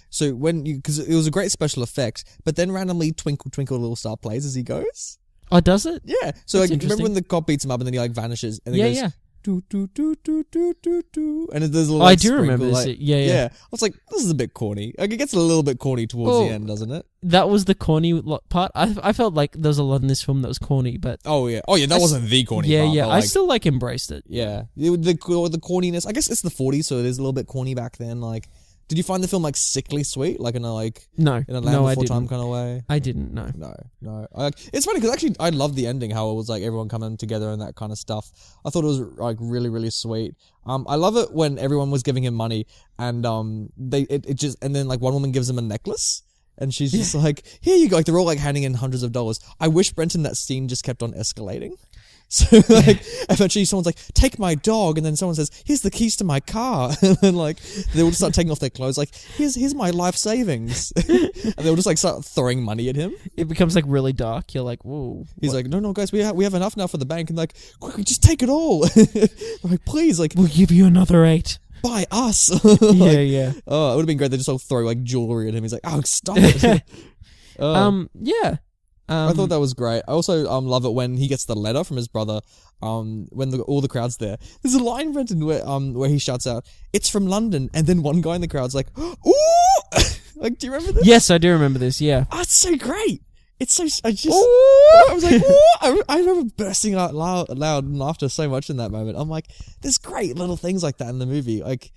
So because it was a great special effect, but then randomly Twinkle Twinkle Little Star plays as he goes. Oh, does it? Yeah. So remember when the cop beats him up and then he vanishes and then goes, do, do, do, do, do, do, do. And there's a little I do remember this. Yeah. I was like, this is a bit corny. It gets a little bit corny towards the end, doesn't it? That was the corny part. I felt like there was a lot in this film that was corny, but oh yeah, that wasn't the corny part. Yeah, I still embraced it. Yeah, the corniness. I guess it's the 40s, so it is a little bit corny back then. Did you find the film like sickly sweet, like in a Land Before Time kind of way? I didn't. No. No. It's funny because actually I loved the ending, how it was like everyone coming together and that kind of stuff. I thought it was like really, really sweet. I love it when everyone was giving him money and and then like one woman gives him a necklace. And she's just like, here you go. Like, they're all like handing in hundreds of dollars. I wish, Brenton, that scene just kept on escalating. So like, eventually someone's like, take my dog. And then someone says, here's the keys to my car. And then like, they all just start taking off their clothes. Like, here's my life savings. And they'll just like start throwing money at him. It becomes like really dark. You're like, whoa. He's like, no, guys, we have enough now for the bank. And like, quickly, just take it all. Like, please, like, we'll give you another 8. By us. Yeah. Oh, it would have been great. They just all throw like jewelry at him. He's like, oh, stop it. Yeah. I thought that was great. I also love it when he gets the letter from his brother. When all the crowd's there, there's a line, Brenton, where he shouts out, "It's from London," and then one guy in the crowd's like, "Ooh!" Like, do you remember this? Yes, I do remember this. Yeah. Oh, it's so great. It's so. I was like, ooh! I remember bursting out loud in laughter so much in that moment. I'm like, there's great little things like that in the movie. Like,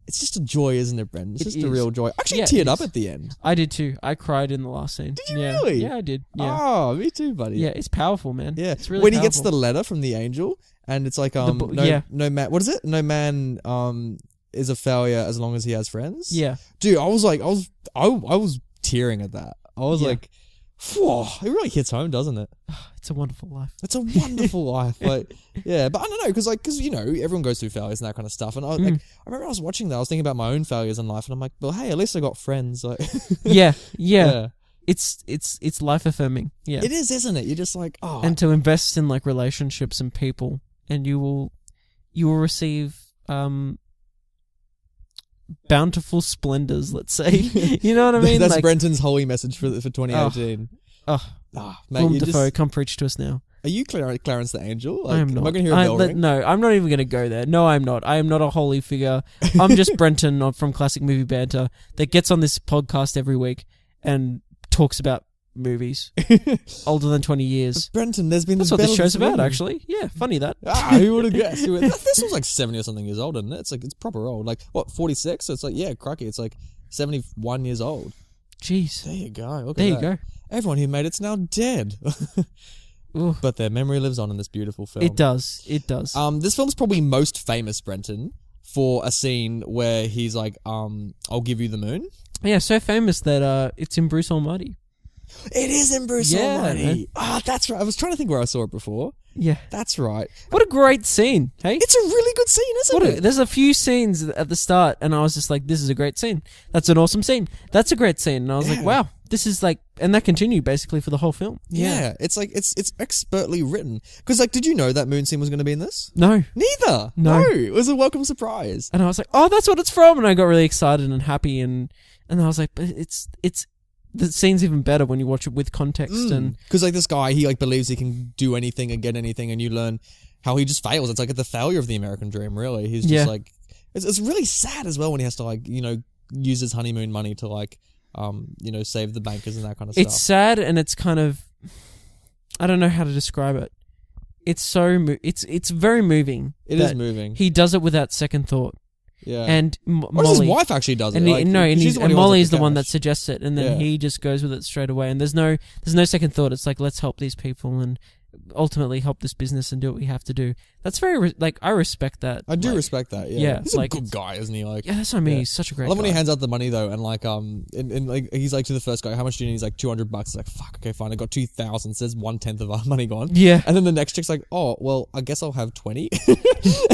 it's just a joy, isn't it, Brenton? It's just a real joy. I actually teared up at the end. I did too. I cried in the last scene. Did you really? Yeah, I did. Yeah. Oh, me too, buddy. Yeah, it's powerful, man. Yeah, it's really when powerful. he gets the letter from the angel, and it's like no man. What is it? No man is a failure as long as he has friends. Yeah, dude, I was tearing at that. I was like, whoa, it really hits home, doesn't it? It's a wonderful life. It's a wonderful life. Like, yeah, but I don't know, because you know, everyone goes through failures and that kind of stuff. And I remember I was watching that, I was thinking about my own failures in life, and I'm like, well, hey, at least I got friends. Like, yeah. It's life affirming. Yeah, it is, isn't it? You're just like, oh, and to invest in like relationships and people, and you will receive bountiful splendors, let's say. You know what I mean? That's like, Brenton's holy message for 2018. Mate, Willem Dafoe, come preach to us now. Are you Clarence the Angel? Like, I am not. Am I going to hear a bell ring? No, I'm not even going to go there. No, I'm not. I am not a holy figure. I'm just Brenton from Classic Movie Banter that gets on this podcast every week and talks about movies older than 20 years. Brenton, there's been That's what this show's about, actually. Yeah, funny that. Who would have guessed? This was like 70 or something years old, isn't it? It's like, it's proper old. Like, what, 46? So it's like, yeah, crikey, it's like 71 years old. Jeez. There you go. Look there at you that. go. Everyone who made it's now dead. But their memory lives on in this beautiful film. It does. It does. This film's probably most famous, Brenton, for a scene where he's like, I'll give you the moon. Yeah, so famous that it's in Bruce Almighty. It is in Bruce Almighty. That's right. I was trying to think where I saw it before. Yeah. That's right. What a great scene, hey? It's a really good scene, isn't it? There's a few scenes at the start, and I was just like, this is a great scene. That's an awesome scene. That's a great scene. And I was like, wow, this is like... And that continued basically for the whole film. Yeah. It's like, it's expertly written. Because, like, did you know that moon scene was going to be in this? No. Neither. No. It was a welcome surprise. And I was like, oh, that's what it's from. And I got really excited and happy. And I was like, but it's... The scene's even better when you watch it with context. And because like this guy, he like believes he can do anything and get anything, and you learn how he just fails. It's like the failure of the American dream, really. He's just like, it's really sad as well when he has to like, you know, use his honeymoon money to like, you know, save the bankers and that kind of stuff. It's sad, and it's kind of, I don't know how to describe it. It's so, it's very moving. It is moving. He does it without second thought. Yeah. And Molly, his wife actually does it. And Molly is the one that suggests it, and then he just goes with it straight away. And there's no second thought. It's like, let's help these people and ultimately help this business and do what we have to do. That's very I respect that. I do respect that. Yeah. He's like, a good guy, isn't he? Like, yeah, that's what I mean. He's such a great guy. I love when he hands out the money though, and like like he's like to the first guy, how much do you need? He's like $200. He's like, fuck, okay, fine. I got 2,000. Says 1/10 of our money gone. Yeah. And then the next chick's like, oh well, I guess I'll have 20.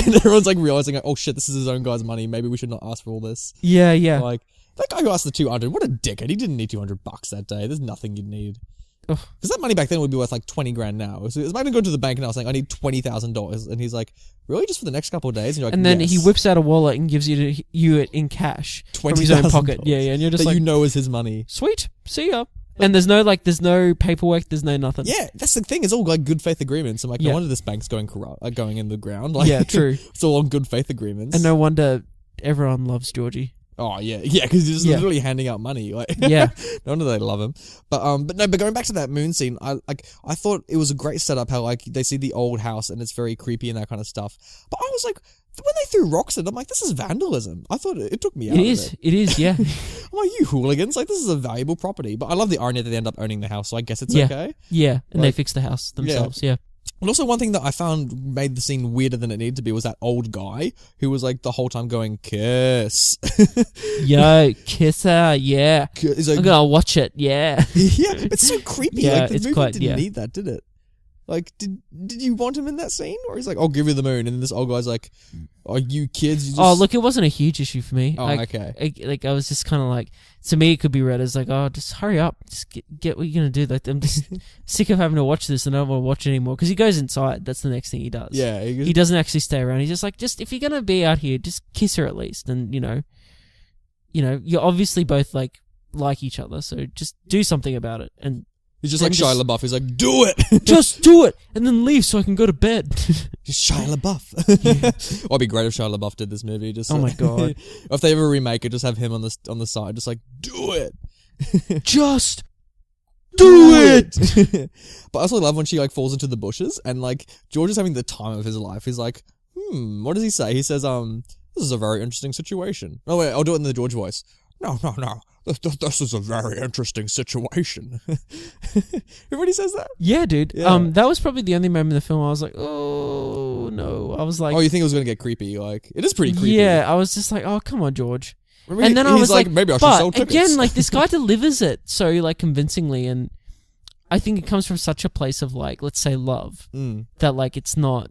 And everyone's like realizing, like, oh shit, this is his own guy's money. Maybe we should not ask for all this. Yeah. Like that guy who asked the 200, what a dickhead. He didn't need $200 that day. There's nothing you'd need. Because that money back then would be worth like 20 grand now. So it's like going to the bank now saying, I need $20,000. And he's like, really? Just for the next couple of days? And you're like, and then yes. he whips out a wallet and gives you it in cash from his own pocket. Yeah. And you're just that like, you know is his money. Sweet. See ya. And there's no paperwork. There's no nothing. Yeah, that's the thing. It's all like good faith agreements. I'm like, no wonder this bank's going corrupt, going in the ground. Like, yeah, true. It's all on good faith agreements. And no wonder everyone loves Georgie. Yeah. Yeah, because he's just Yeah. literally handing out money. Like, Yeah. no wonder they love him. But going back to that moon scene, I thought it was a great setup. How like they see the old house and it's very creepy and that kind of stuff. But I was like, when they threw rocks at it, I'm like, this is vandalism. I thought it took me out. It is. It is. Yeah. I'm like, you hooligans! Like, this is a valuable property. But I love the irony that they end up owning the house, so I guess it's Yeah. okay. Yeah. And they Like- fix the house themselves. Yeah. And also, one thing that I found made the scene weirder than it needed to be was that old guy who was like the whole time going kiss. Yo, kiss her. Yeah. He's like, I'm gonna watch it. Yeah. yeah, it's so creepy. Yeah, like the it's movie quite- didn't yeah. need that, did it? Like, did you want him in that scene? Or he's like, I'll give you the moon, and then this old guy's like, "Are you kids?" You just... Oh, look, it wasn't a huge issue for me. Oh, like, okay. I was just kind of like, to me, it could be read as like, oh, just hurry up, just get what you're gonna do. Like, I'm just sick of having to watch this, and I don't want to watch it anymore. Because he goes inside. That's the next thing he does. Yeah, He doesn't actually stay around. He's just like, if you're gonna be out here, just kiss her at least, and you know, you're obviously both like each other, so just do something about it, and he's just then like Shia just- LaBeouf. He's like, do it. just do it, and then leave so I can go to bed. Just Shia LaBeouf. Oh, it'd be great if Shia LaBeouf did this movie. Just Oh my God. If they ever remake it, just have him on the side, just like, do it. Just Do it. But I also love when she like falls into the bushes and like George is having the time of his life. He's like, what does he say? He says, this is a very interesting situation. Oh wait, I'll do it in the George voice. No. This is a very interesting situation. Everybody says that? Yeah, dude. Yeah. That was probably the only moment in the film I was like, oh no. I was like, Oh, you think it was going to get creepy? Like, it is pretty creepy. yeah. I was just like, oh come on, George. Remember, And then I he's was like, maybe I should sell but tickets. again, like this guy delivers it so like convincingly, and I think it comes from such a place of like, let's say, love that like it's not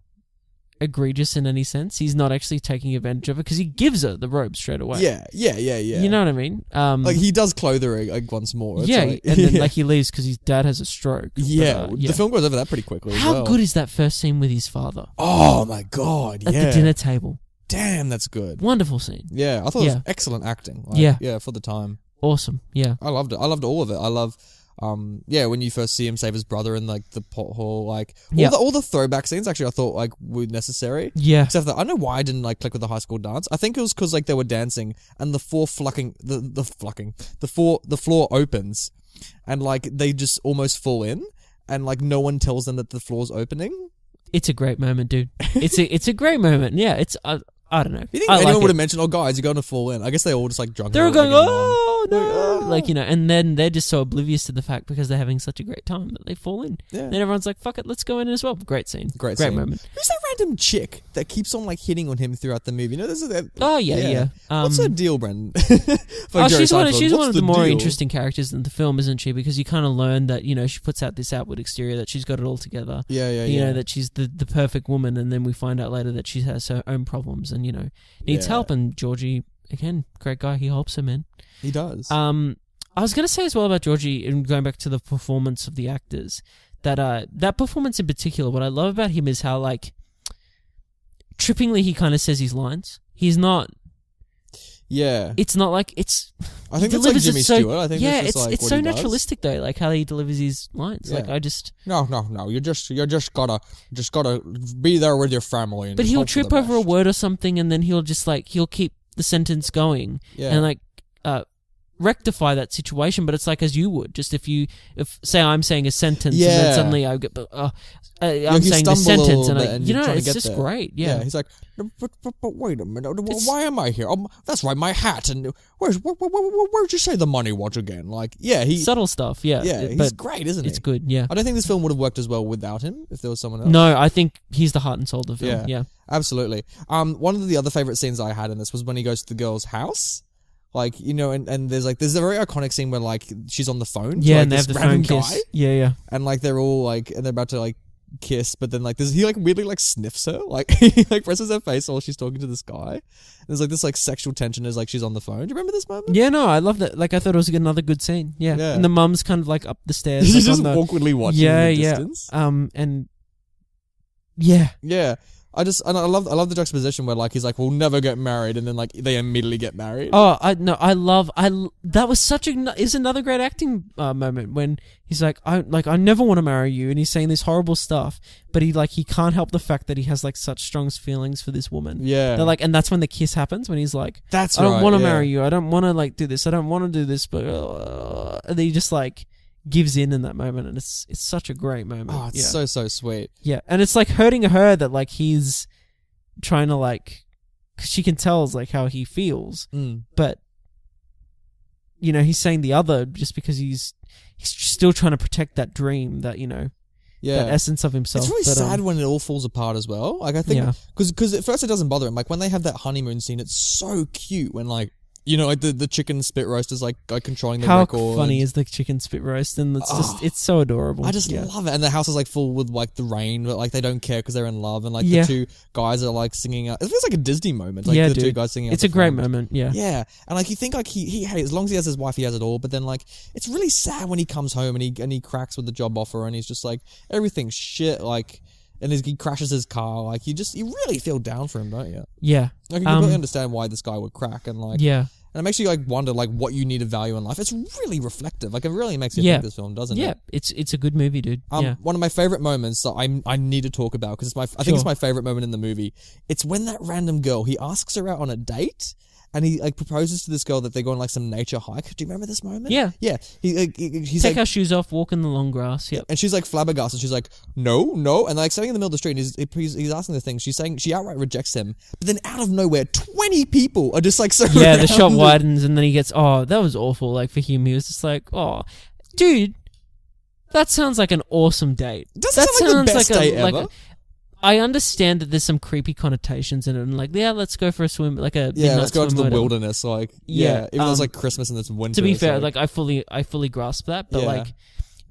egregious in any sense. He's not actually taking advantage of it because he gives her the robe straight away. Yeah. You know what I mean? Like he does clothe her like once more. It's yeah, like, and then like he leaves because his dad has a stroke. But, yeah, the film goes over that pretty quickly. How as well. good is that first scene with his father Oh my god! at Yeah, the dinner table? damn, that's good. Wonderful scene. Yeah, I thought it Yeah. was excellent acting. Like, Yeah. yeah, for the time, Awesome. Yeah. I loved it. I loved all of it. I love, when you first see him save his brother in like the pothole, like Yeah. all the throwback scenes. Actually, I thought like were necessary. Yeah. Except that I don't know why I didn't like click with the high school dance. I think it was because like they were dancing and the floor opens, and like they just almost fall in, and like no one tells them that the floor's opening. It's a great moment, dude. It's a great moment. Yeah. It's I don't know. You think I anyone like would it. have mentioned, "Oh, guys, you're going to fall in"? I guess they all just like drunk. They're all going, egging them on. oh no, Oh. like and then they're just so oblivious to the fact because they're having such a great time that they fall in. Yeah. Then everyone's like, "Fuck it, let's go in as well." Great scene, Great scene. moment. Who's that random chick that keeps on like hitting on him throughout the movie? You know, this is that. Oh yeah. What's her deal, Brendan? Oh, she's one of What's the more deal? interesting characters in the film, isn't she? Because you kind of learn that she puts out this outward exterior that she's got it all together. Yeah. You know that she's the perfect woman, and then we find out later that she has her own problems and needs Yeah. help. And Georgie, again, great guy, he helps her, man. He does. I was gonna say as well about Georgie, and going back to the performance of the actors, that that performance in particular, what I love about him is how like trippingly he kind of says his lines. He's not. Yeah. It's not like it's. I think he it's like delivers it Jimmy so- Stewart. I think yeah, that's just like it's what so he does. naturalistic though, like how he delivers his lines. Yeah. Like I just. No. You just gotta be there with your family. And But he'll hope for trip the over a best. word or something, and then he'll just like he'll keep the sentence going Yeah. and like rectify that situation. But it's like as you would, just if say I'm saying a sentence and Yeah. then suddenly I get I'm you saying the stumble a sentence little and bit and you're trying to it's get just there. great. Yeah. He's like, but wait a minute. It's- Why am I here? That's right, my hat. And where'd you say the money was again? Like, yeah, Subtle stuff. Yeah. he's but great, isn't he? it's good. Yeah. I don't think this film would have worked as well without him if there was someone else. No, I think he's the heart and soul of the film. Yeah. Absolutely. One of the other favorite scenes I had in this was when he goes to the girl's house. Like, and there's a very iconic scene where like she's on the phone. to, Yeah, like, and they this have the random phone guy, kiss. Yeah. and like they're all like, and they're about to like kiss, but then like he like weirdly like sniffs her, like he like presses her face while she's talking to this guy. And there's like this like sexual tension as like she's on the phone. Do you remember this moment? Yeah, no, I love that. Like, I thought it was another good scene. Yeah. Yeah. And the mum's kind of like up the stairs. She's like, just on the, awkwardly watching yeah, in the yeah. distance. And yeah. Yeah. I love the juxtaposition where like he's like, we'll never get married, and then like they immediately get married. Oh, that was is another great acting moment when he's like, I never want to marry you, and he's saying this horrible stuff, but he can't help the fact that he has like such strong feelings for this woman. Yeah. They're like, and that's when the kiss happens, when he's like, I don't want to marry you, I don't want to like do this, I don't want to do this, but and then he just like gives in that moment, and it's such a great moment. Oh, it's so sweet. Yeah, and it's like hurting her that like he's trying to like, cause she can tell like how he feels, but you know he's saying the other just because he's still trying to protect that dream, that that essence of himself. It's really sad when it all falls apart as well. Like I think because at first it doesn't bother him. Like when they have that honeymoon scene, it's so cute when like. Like the chicken spit roast is like controlling the record. How funny is the chicken spit roast? And it's so adorable. I just love it. And the house is like full with like the rain, but like they don't care because they're in love. And like the two guys are like singing. It feels like a Disney moment. Like the two guys singing. It's a great moment. Yeah. Yeah. And like you think like he as long as he has his wife, he has it all. But then like it's really sad when he comes home and he cracks with the job offer and he's just like everything's shit. Like. And he crashes his car. Like you really feel down for him, don't you? Yeah. Like you completely understand why this guy would crack and like. Yeah. And it makes you like wonder like what you need to value in life. It's really reflective. Like it really makes you think this film, doesn't it? Yeah, it's a good movie, dude. One of my favorite moments that I need to talk about because I think it's my favorite moment in the movie. It's when that random girl, he asks her out on a date. And he like proposes to this girl that they go on like some nature hike. Do you remember this moment? Yeah. Yeah. He's take like, our shoes off, walk in the long grass. Yep. And she's like flabbergasted. She's like, no. And like standing in the middle of the street and he's asking the thing. She's saying she outright rejects him. But then out of nowhere, 20 people are just like surrounding. Yeah, the shot widens and then he gets, that was awful. Like for him, he was just like, dude, that sounds like an awesome date. Doesn't sound like the best date ever. I understand that there's some creepy connotations in it, and like, let's go for a swim, like a let's go into the wilderness, like even though it's like Christmas and it's winter. To be fair, like I fully grasp that, but like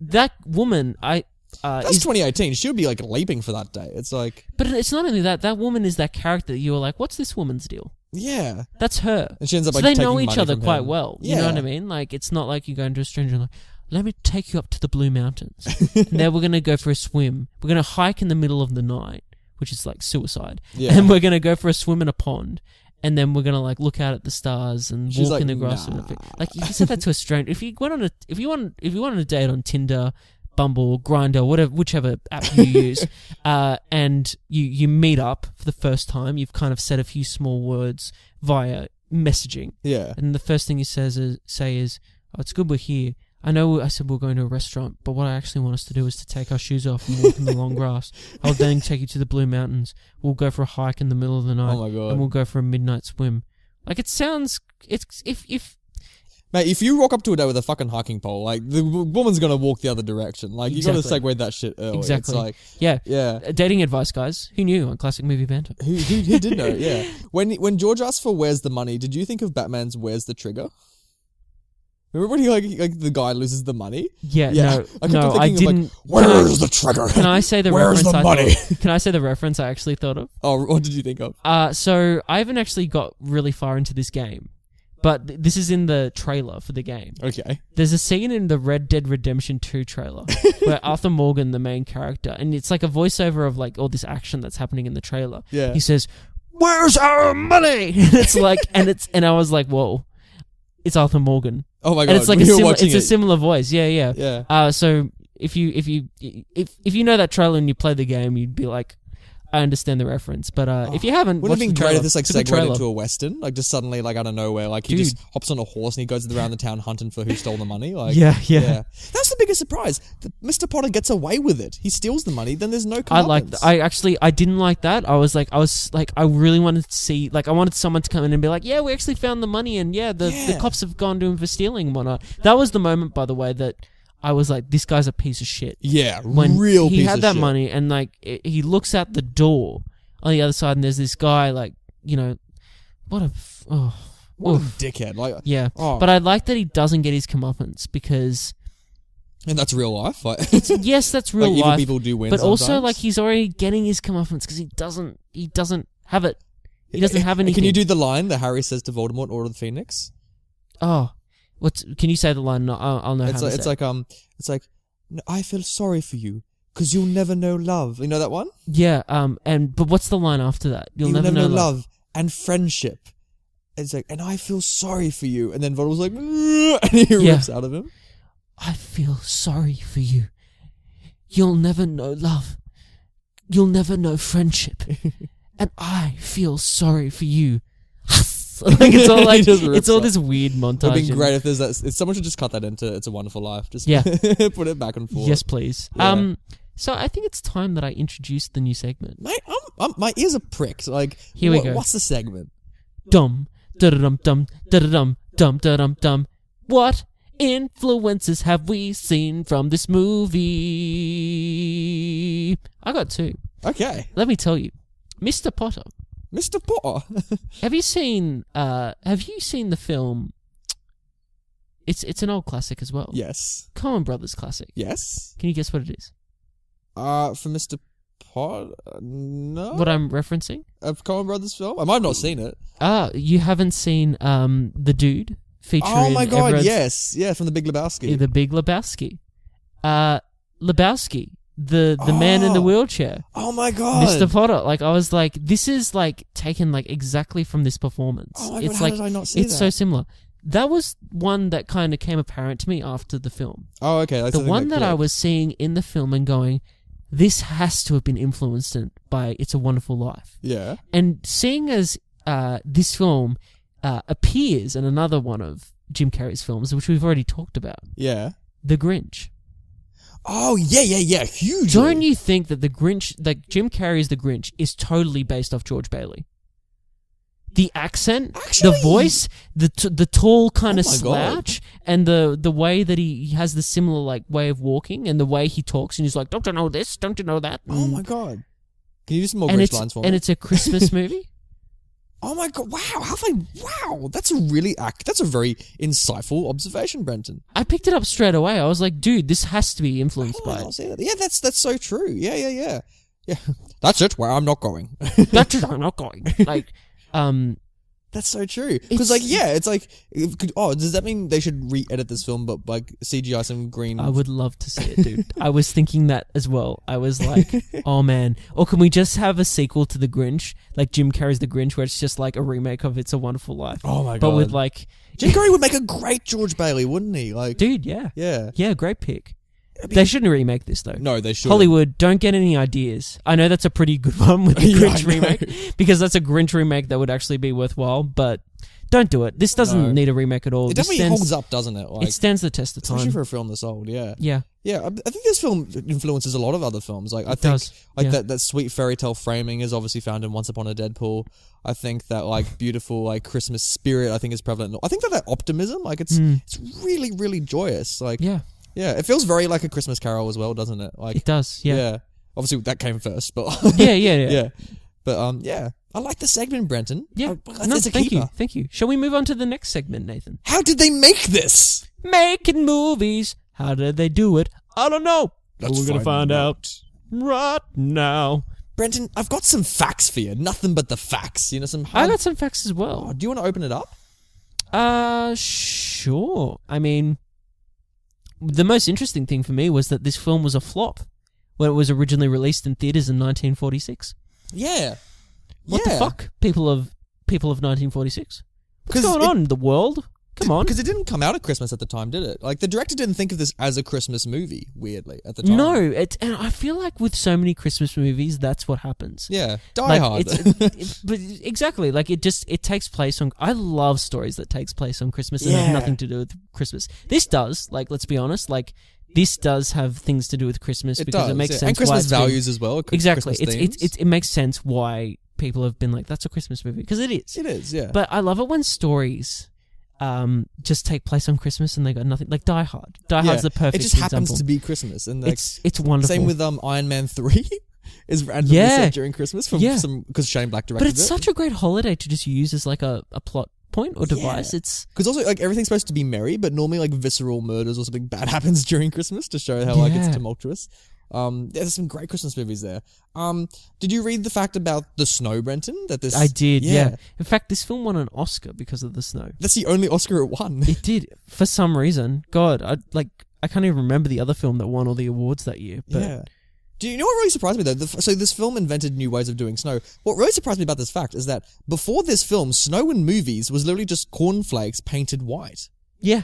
that woman, that's 2018. She would be like leaping for that day. It's like, but it's not only that. That woman is that character that you were like, what's this woman's deal? Yeah, that's her. And she ends up so like they know taking each money other from quite him. well. Yeah. You know what I mean? Like it's not like you go into a stranger and like, let me take you up to the Blue Mountains. And then we're going to go for a swim. We're going to hike in the middle of the night, which is like suicide. Yeah. And we're going to go for a swim in a pond. And then we're going to like look out at the stars and walk in the grass. Nah. Like if you said that to a stranger, if you went on a date on Tinder, Bumble, Grindr, whichever app you use, and you meet up for the first time, you've kind of said a few small words via messaging. Yeah. And the first thing you say is, oh, it's good we're here. I said we're going to a restaurant, but what I actually want us to do is to take our shoes off and walk in the long grass. I'll then take you to the Blue Mountains. We'll go for a hike in the middle of the night. Oh my God. And we'll go for a midnight swim. Like it sounds, if Mate, if you walk up to a date with a fucking hiking pole, like the woman's gonna walk the other direction. Like you gotta segue that shit early. Exactly. It's like, yeah. Dating advice, guys. Who knew on Classic Movie Banter? Who did know? Yeah. When George asked for "Where's the money," did you think of Batman's "Where's the trigger"? Remember when he like the guy loses the money? Yeah. No, I didn't. Where's the trigger? Can I say the Where's reference? The money? Can I say the reference I actually thought of? Oh, what did you think of? So I haven't actually got really far into this game, but this is in the trailer for the game. Okay. There's a scene in the Red Dead Redemption 2 trailer where Arthur Morgan, the main character, and it's like a voiceover of like all this action that's happening in the trailer. Yeah. He says, "Where's our money?" It's like, and I was like, whoa, it's Arthur Morgan. Oh my God. And it's like a similar voice. Yeah. Yeah. So if you know that trailer and you play the game, you'd be like, I understand the reference, but if you haven't, wouldn't it have been great if this like segued trailer into a western, like just suddenly like out of nowhere, like he just hops on a horse and he goes around the town hunting for who stole the money. Like yeah. That's the biggest surprise. Mr. Potter gets away with it. He steals the money. Then there's no. I didn't like that. I was like, I really wanted to see, like, I wanted someone to come in and be like, yeah, we actually found the money, and the cops have gone to him for stealing and whatnot. That was the moment, by the way, that I was like, this guy's a piece of shit. Yeah, when real piece of shit. He had that money, and like he looks out the door on the other side, and there's this guy, like, what a dickhead. Like, yeah. But I like that he doesn't get his comeuppance because. And that's real life. Like, yes, that's real like, life. Evil people do win. But sometimes. Also, like, he's already getting his comeuppance because he doesn't have it. He doesn't have anything. Can you do the line that Harry says to Voldemort, Order of the Phoenix? Oh. Can you say the line? No, I'll know how to say it's like, no, I feel sorry for you 'cause you'll never know love. You know that one? Yeah. But what's the line after that? You'll never know love and friendship. It's like, and I feel sorry for you. And then Voldemort's like, and he rips out of him. I feel sorry for you. You'll never know love. You'll never know friendship. And I feel sorry for you. Like it's all like it's all this weird montage. It'd be great if there's that. If someone should just cut that into "It's a Wonderful Life." Just put it back and forth. Yes, please. Yeah. So I think it's time that I introduce the new segment. Mate, my ears are pricked. Like, here we go. What's the segment? Dum da dum dum da dum dum da dum dum. What influences have we seen from this movie? I got 2. Okay. Let me tell you, Mr. Potter. Mr. Potter. Have you seen the film? It's an old classic as well. Yes. Coen Brothers classic. Yes. Can you guess what it is? For Mr. Potter, no. What I'm referencing? A Coen Brothers film? I might have not seen it. You haven't seen The Dude featuring. Oh my god! everyone's- Yes, yeah, from The Big Lebowski. The Big Lebowski. Lebowski, the man in the wheelchair. Oh my god, Mr. Potter. Like, I was like, this is like taken like exactly from this performance. Oh my god, it's how like, did I not see it's that? so similar. That was one that kind of came apparent to me after the film. Oh, okay. The one that I was seeing in the film and going, this has to have been influenced by It's a Wonderful Life. Yeah. And seeing as this film appears in another one of Jim Carrey's films, which we've already talked about, Yeah. The Grinch. Oh, yeah. Huge. Don't you think that the Grinch, that Jim Carrey's The Grinch, is totally based off George Bailey? The accent, Actually- the voice, the tall kind of Oh my slouch, and the way that he has the similar like way of walking, and the way he talks, and he's like, "Don't you know this? Don't you know that?" Oh my god. Can you do some more and Grinch it's lines for me? and it's a Christmas movie. Oh my god! Wow, wow, that's a very insightful observation, Brenton. I picked it up straight away. I was like, "Dude, this has to be influenced How did I by it." not see that? Yeah, that's so true. Yeah. That's it. Where I'm not going. That's it. I'm not going. Like, That's so true. Because it's like, does that mean they should re-edit this film, but like CGI some green? I would love to see it, dude. I was thinking that as well. I was like, oh man. Or can we just have a sequel to The Grinch, like Jim Carrey's The Grinch, where it's just like a remake of It's a Wonderful Life? Oh my god! But with like, Jim Carrey would make a great George Bailey, wouldn't he? Like, dude, yeah, great pick. They shouldn't remake this though. No, they should. Hollywood, don't get any ideas. I know that's a pretty good one with the Yeah, Grinch I know. remake, because that's a Grinch remake that would actually be worthworthhile, but don't do it. This doesn't need a remake at all. It This definitely holds up, doesn't it? Like, it stands the test of time. especially for a film this old. Yeah. Yeah. Yeah, I think this film influences a lot of other films. Like, I It think does, like yeah. that sweet fairy tale framing is obviously found in Once Upon a Deadpool. I think that like beautiful like Christmas spirit I think is prevalent. I think that optimism, like it's really, really joyous. Like yeah, it feels very like A Christmas Carol as well, doesn't it? Like It does, yeah. Obviously that came first, but Yeah. yeah. But yeah, I like the segment, Brenton. Yeah. It's a keeper. Thank you. Shall we move on to the next segment, Nathan? How did they make this? Making movies. How did they do it? I don't know. Let's We're going to find out right now. Brenton, I've got some facts for you. Nothing but the facts. You know, some I hard... got some facts as well. Oh, do you want to open it up? Sure. I mean, the most interesting thing for me was that this film was a flop when it was originally released in theaters in 1946. Yeah. What the fuck, people of 1946? What's going on in the world? Come on. Because it didn't come out at Christmas at the time, did it? Like, the director didn't think of this as a Christmas movie, weirdly, at the time. No, and I feel like with so many Christmas movies, that's what happens. Yeah. Die Like, Hard. but exactly, like it takes place on. I love stories that takes place on Christmas and have nothing to do with Christmas. This does, like, let's be honest, like this does have things to do with Christmas because it makes sense. And Christmas why values as well. Exactly, Christmas it makes sense why people have been like, that's a Christmas movie, because it is. It is, yeah. But I love it when stories just take place on Christmas and they got nothing. Like Die Hard. Die Hard's the perfect example. It just happens example. to be Christmas, and like, it's wonderful. Same with Iron Man 3 is randomly set during Christmas because Shane Black directed it. But it's such a great holiday to just use as like a plot point or device. It's because also like everything's supposed to be merry, but normally like visceral murders or something bad happens during Christmas to show how like it's tumultuous. There's some great Christmas movies there. Did you read the fact about the snow, Brenton? I did, yeah. In fact, this film won an Oscar because of the snow. That's the only Oscar it won. It did, for some reason. God, I can't even remember the other film that won all the awards that year. But Do you know what really surprised me, though? So this film invented new ways of doing snow. What really surprised me about this fact is that before this film, snow in movies was literally just cornflakes painted white. Yeah.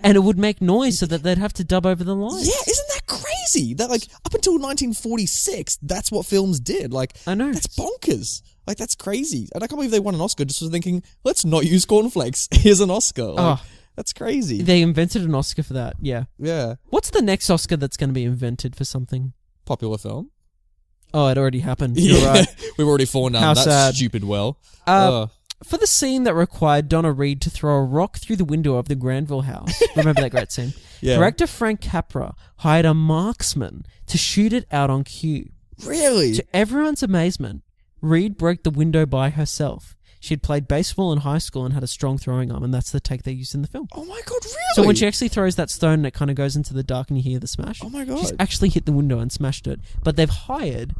And it would make noise so that they'd have to dub over the lines. Yeah, isn't that crazy? That, like, up until 1946, that's what films did. Like, I know. That's bonkers. Like, that's crazy. And I can't believe they won an Oscar just for thinking, let's not use cornflakes. Here's an Oscar. Like, that's crazy. They invented an Oscar for that, yeah. Yeah. What's the next Oscar that's going to be invented for something? Popular film. Oh, it already happened. You're right. We've already fallen down How that sad. stupid well. For the scene that required Donna Reed to throw a rock through the window of the Granville house, remember that great scene? Yeah. Director Frank Capra hired a marksman to shoot it out on cue. Really? To everyone's amazement, Reed broke the window by herself. She had played baseball in high school and had a strong throwing arm, and that's the take they used in the film. Oh my god, really? So when she actually throws that stone and it kind of goes into the dark and you hear the smash, oh my god, she's actually hit the window and smashed it. But they've hired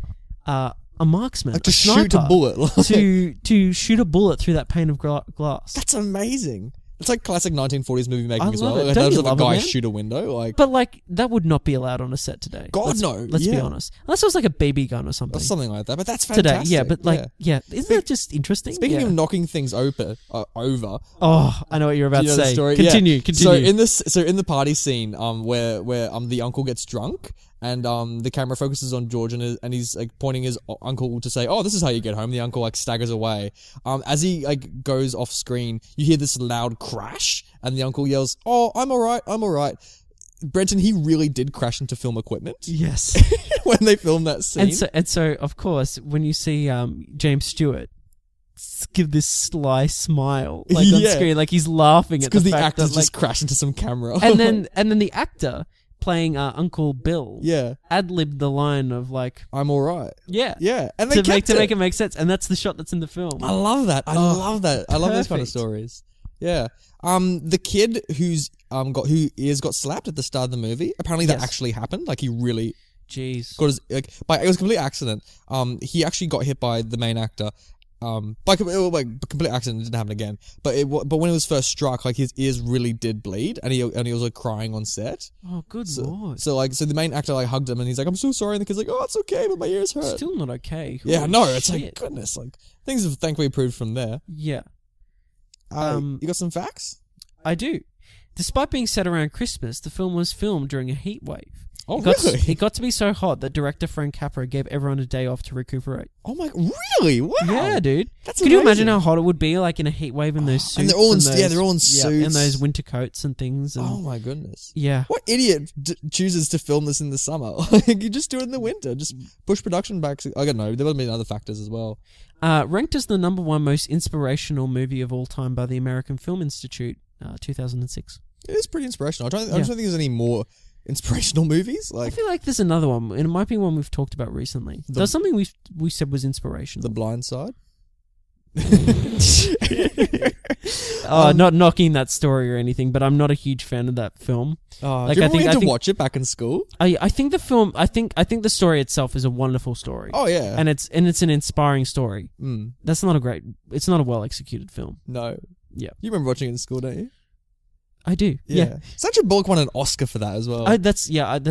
a marksman, like to shoot a bullet, to shoot a bullet through that pane of glass. That's amazing. It's like classic 1940s movie making as well. It. Like, Don't you have a love guy it, man? shoot a window, like. But like that would not be allowed on a set today. Let's be honest. Unless it was like a BB gun or something. Or something like that. But that's fantastic. Today, yeah. But like, isn't that just interesting? Speaking of knocking things over. Oh, I know what you're about to say. Story? Continue. So in the party scene, where the uncle gets drunk. And the camera focuses on George and he's like pointing his uncle to say, "Oh, this is how you get home." The uncle like staggers away. As he like goes off screen, you hear this loud crash, and the uncle yells, "Oh, I'm all right, I'm all right." Brenton, he really did crash into film equipment. Yes, when they filmed that scene. And so of course, when you see James Stewart give this sly smile like on screen, like he's laughing at the fact because the actors that, just crash into some camera, and then the actor playing Uncle Bill, ad-libbed the line of like, "I'm all right." Yeah, and they to make it make sense, and that's the shot that's in the film. I love that. I love that. I love those kind of stories. Yeah. The kid whose who ears got slapped at the start of the movie. Apparently that actually happened. Like he really. Jeez. Got his, it was a complete accident. He actually got hit by the main actor. By complete accident, it didn't happen again. But when it was first struck, like his ears really did bleed, and he was like crying on set. Oh, good lord! So the main actor like hugged him, and he's like, "I'm so sorry," and the kid's like, "Oh, it's okay, but my ears hurt." Still not okay. Yeah, no, it's like goodness, like things have thankfully improved from there. Yeah. You got some facts? I do. Despite being set around Christmas, the film was filmed during a heat wave. Oh, really? It got to be so hot that director Frank Capra gave everyone a day off to recuperate. Oh my, really? Wow. Yeah, dude. That's Could you imagine how hot it would be, like in a heat wave in those suits? And they're all in, they're all in suits. And those winter coats and things. And, oh my goodness. Yeah. What idiot chooses to film this in the summer? Like, you just do it in the winter. Just push production back. I don't know. There would have been other factors as well. Ranked as the #1 most inspirational movie of all time by the American Film Institute, 2006. It is pretty inspirational. I just don't think there's any more inspirational movies. Like, I feel like there's another one, and it might be one we've talked about recently. There's something we said was inspirational. The Blind Side. Not knocking that story or anything, but I'm not a huge fan of that film. Like, do you remember to watch it back in school? I think the film. I think the story itself is a wonderful story. Oh yeah, and it's an inspiring story. Mm. That's not a great. It's not a well executed film. No. Yeah. You remember watching it in school, don't you? I do. Yeah. Sandra Bullock won an Oscar for that as well. That's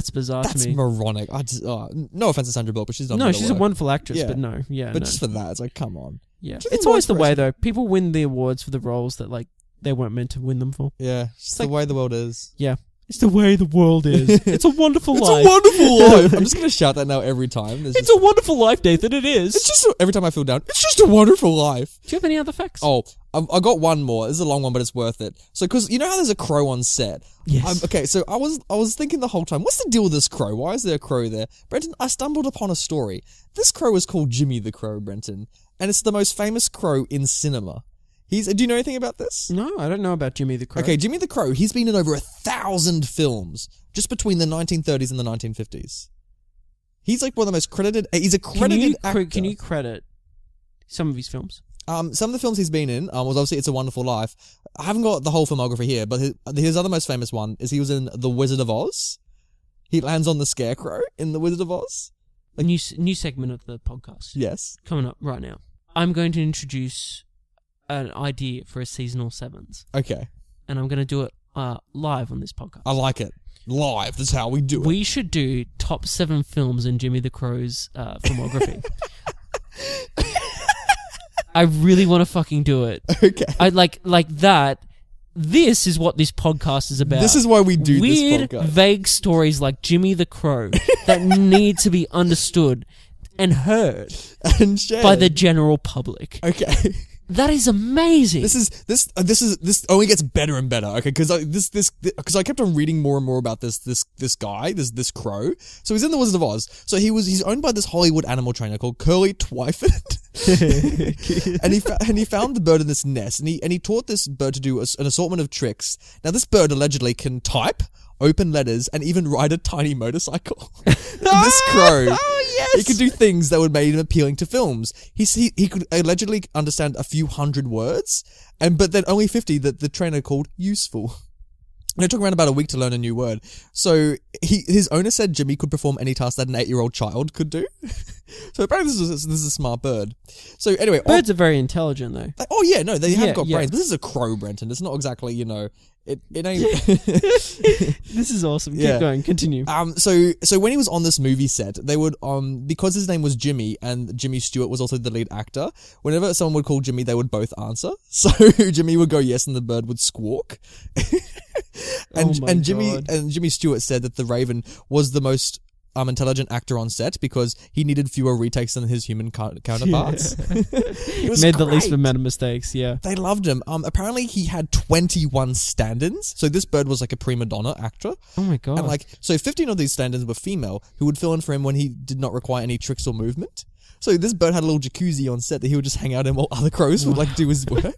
bizarre to me. That's moronic. No offense to Sandra Bullock, but she's done. No, she's work. a wonderful actress, but no, But just for that, it's like, come on. Yeah, it's always the way though. People win the awards for the roles that like they weren't meant to win them for. Yeah, it's the way the world is. Yeah, it's the way the world is. It's a wonderful life. It's a wonderful life. I'm just gonna shout that now every time. It's a wonderful life, Nathan. It is. It's just every time I feel down. It's just a wonderful life. Do you have any other facts? Oh, I got one more. This is a long one, but it's worth it. So, because you know how there's a crow on set. Yes. Okay, so I was thinking the whole time, what's the deal with this crow? Why is there a crow there? Brenton, I stumbled upon a story. This crow is called Jimmy the Crow, Brenton, and it's the most famous crow in cinema. Do you know anything about this? No, I don't know about Jimmy the Crow. Okay, Jimmy the Crow, he's been in over 1,000 films just between the 1930s and the 1950s. He's like one of the most credited. He's a credited actor. Can you credit some of his films? Some of the films he's been in was obviously It's a Wonderful Life. I haven't got the whole filmography here, but his other most famous one is he was in The Wizard of Oz. He lands on the Scarecrow in The Wizard of Oz. A new segment of the podcast. Yes. Coming up right now. I'm going to introduce an idea for a seasonal sevens. Okay. And I'm going to do it live on this podcast. I like it. live. That's how we do it. We should do top 7 films in Jimmy the Crow's filmography. I really want to fucking do it. Okay. I like that. This is what this podcast is about. This is why we do Weird, this podcast. vague stories like Jimmy the Crow that need to be understood and heard And shared. by the general public. Okay. That is amazing. This only gets better and better. Okay, because I kept on reading more and more about this guy, this crow. So he's in the Wizard of Oz. So he's owned by this Hollywood animal trainer called Curly Twyford. and he found the bird in this nest, and he taught this bird to do an assortment of tricks. Now this bird allegedly can type, open letters, and even ride a tiny motorcycle. This crow, he could do things that would make him appealing to films. He could allegedly understand a few hundred words, but then only 50 that the trainer called useful. And it took around about a week to learn a new word. So his owner said Jimmy could perform any task that an 8-year-old child could do. So apparently this is a smart bird. So anyway, birds are very intelligent though. Oh yeah, no, they have got yeah. brains. But this is a crow, Brenton. It's not exactly, it ain't. This is awesome. Yeah. Keep going. Continue. So when he was on this movie set, they would because his name was Jimmy and Jimmy Stewart was also the lead actor. Whenever someone would call Jimmy, they would both answer. So Jimmy would go yes, and the bird would squawk. And Jimmy Stewart said that the Raven was the most intelligent actor on set because he needed fewer retakes than his human counterparts. It was Made great. the least amount of mistakes. Yeah. They loved him. Apparently he had 21 stand-ins. So this bird was like a prima donna actor. Oh my god. And so 15 of these stand-ins were female who would fill in for him when he did not require any tricks or movement. So this bird had a little jacuzzi on set that he would just hang out in while other crows would do his work.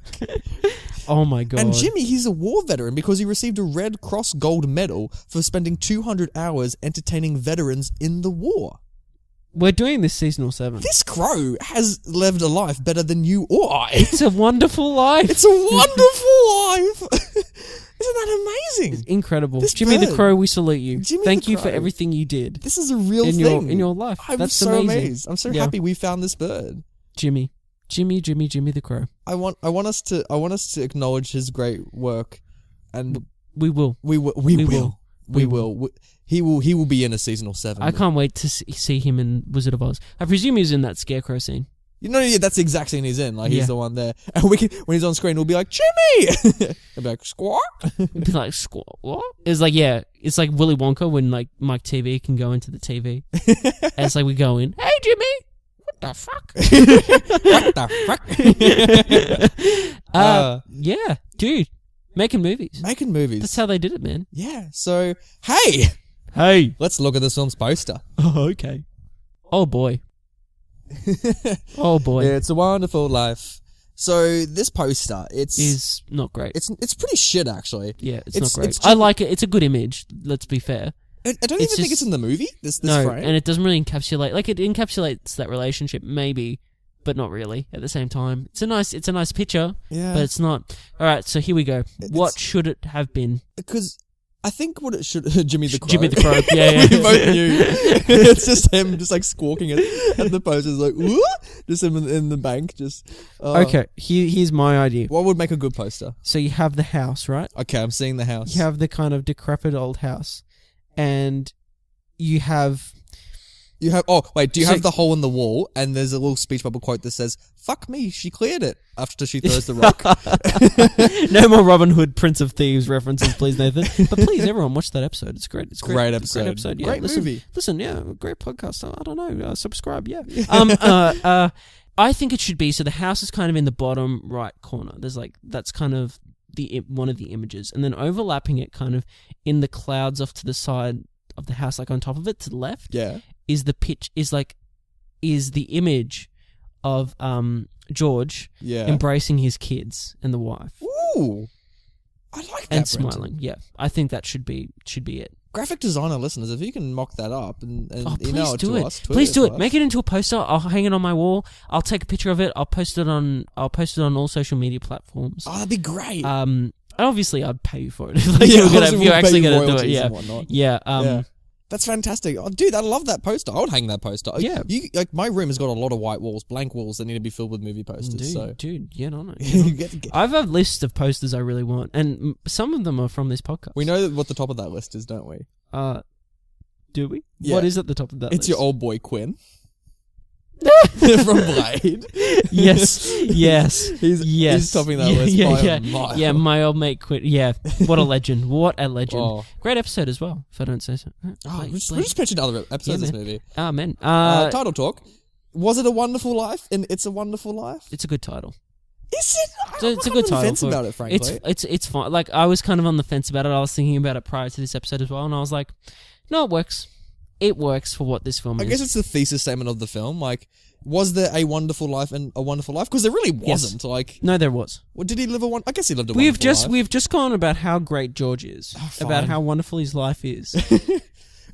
Oh my god. And Jimmy, he's a war veteran because he received a Red Cross Gold Medal for spending 200 hours entertaining veterans in the war. We're doing this seasonal 7. This crow has lived a life better than you or I. It's a wonderful life. It's a wonderful life. Isn't that amazing? Incredible. This Jimmy bird. the Crow, we salute you. Jimmy Thank the you for Crow. everything you did This is a real in thing. your life. I'm That's so amazing. amazed. I'm so Yeah. happy we found this bird. Jimmy the Crow. I want us to acknowledge his great work, and We will. we will. He will be in a seasonal 7. I can't wait to see him in Wizard of Oz. I presume he was in that scarecrow scene. Yeah, that's the exact scene he's in. Like Yeah. he's the one there, and when he's on screen, we'll be like Jimmy. He'll be like squawk. It'd be like, what? It's like, yeah, it's like Willy Wonka when like Mike TV can go into the TV. And it's like we go in, hey Jimmy, what the fuck? What the fuck? Yeah, dude, making movies. Making movies. That's how they did it, man. Yeah. So hey, Let's look at this film's poster. Oh, okay. Oh boy. Oh boy. Yeah, it's a wonderful life. So this poster, Is not great. it's pretty shit actually. Yeah, it's not great. it's I like it. It's a good image. Let's be fair. I don't It's even think just- it's in the movie. This No, frame. and it doesn't really encapsulate. Like it encapsulates that relationship, maybe, but not really. At the same time, it's a nice picture, yeah, but it's not. All right, so here we go. What should it have been? because I think what it should Jimmy the Crow. Jimmy the Crow. Yeah. We both knew. It's just him, just like squawking at the posters, like what? Just him in the bank, just. Okay, here's my idea. What would make a good poster? So you have the house, right? Okay, I'm seeing the house. You have the kind of decrepit old house, and you have. Oh, wait, do you So- have the hole in the wall and there's a little speech bubble quote that says, fuck me, she cleared it, after she throws the rock. No more Robin Hood, Prince of Thieves references, please, Nathan. But please, everyone, watch that episode. It's great. It's Great It's a episode. great episode. Yeah, Great listen, movie. Listen, yeah, great podcast. I don't know. Subscribe. Yeah. I think it should be so. The house is kind of in the bottom right corner. There's that's kind of one of the images, and then overlapping it, kind of in the clouds off to the side of the house, like on top of it to the left. Yeah. Is the image of George Yeah. embracing his kids and the wife Ooh. I like that, and Brenton. smiling. Yeah, I think that should be it. Graphic designer listeners, if you can mock that up and Please email it do to it. us. Please do to it. us. Make it into a poster. I'll hang it on my wall. I'll take a picture of it. I'll post it on all social media platforms. Oh, that'd be great. And obviously I'd pay you for it. Like, you're obviously you're we'll actually pay you gonna do it. royalties Yeah. and whatnot. Yeah. Yeah. That's fantastic. Oh, dude, I love that poster. I would hang that poster. Yeah. My room has got a lot of white walls, blank walls that need to be filled with movie posters. Dude, get on it. I have a list of posters I really want, and some of them are from this podcast. We know what the top of that list is, don't we? Do we? Yeah. What is at the top of that list? It's your old boy Quinn. From Blade. Yes. He's topping that list by a mile. Yeah, my old mate quit. Yeah, what a legend. What a legend. Oh. Great episode as well, if I don't say so. We just mentioned other episodes of this movie. Ah, man. Title talk. Was it a wonderful life? And It's a Wonderful Life? It's a good title. Is it? It's a good title. Fence about it, frankly. It's fine. Like, I was kind of on the fence about it. I was thinking about it prior to this episode as well, and I was like, no, it works. It works for what this film is. I guess it's the thesis statement of the film. Like, was there a wonderful life and a wonderful life? Because there really wasn't. Yes. Like, no, there was. Well, did he live I guess he lived a wonderful life. We've just gone about how great George is, about how wonderful his life is.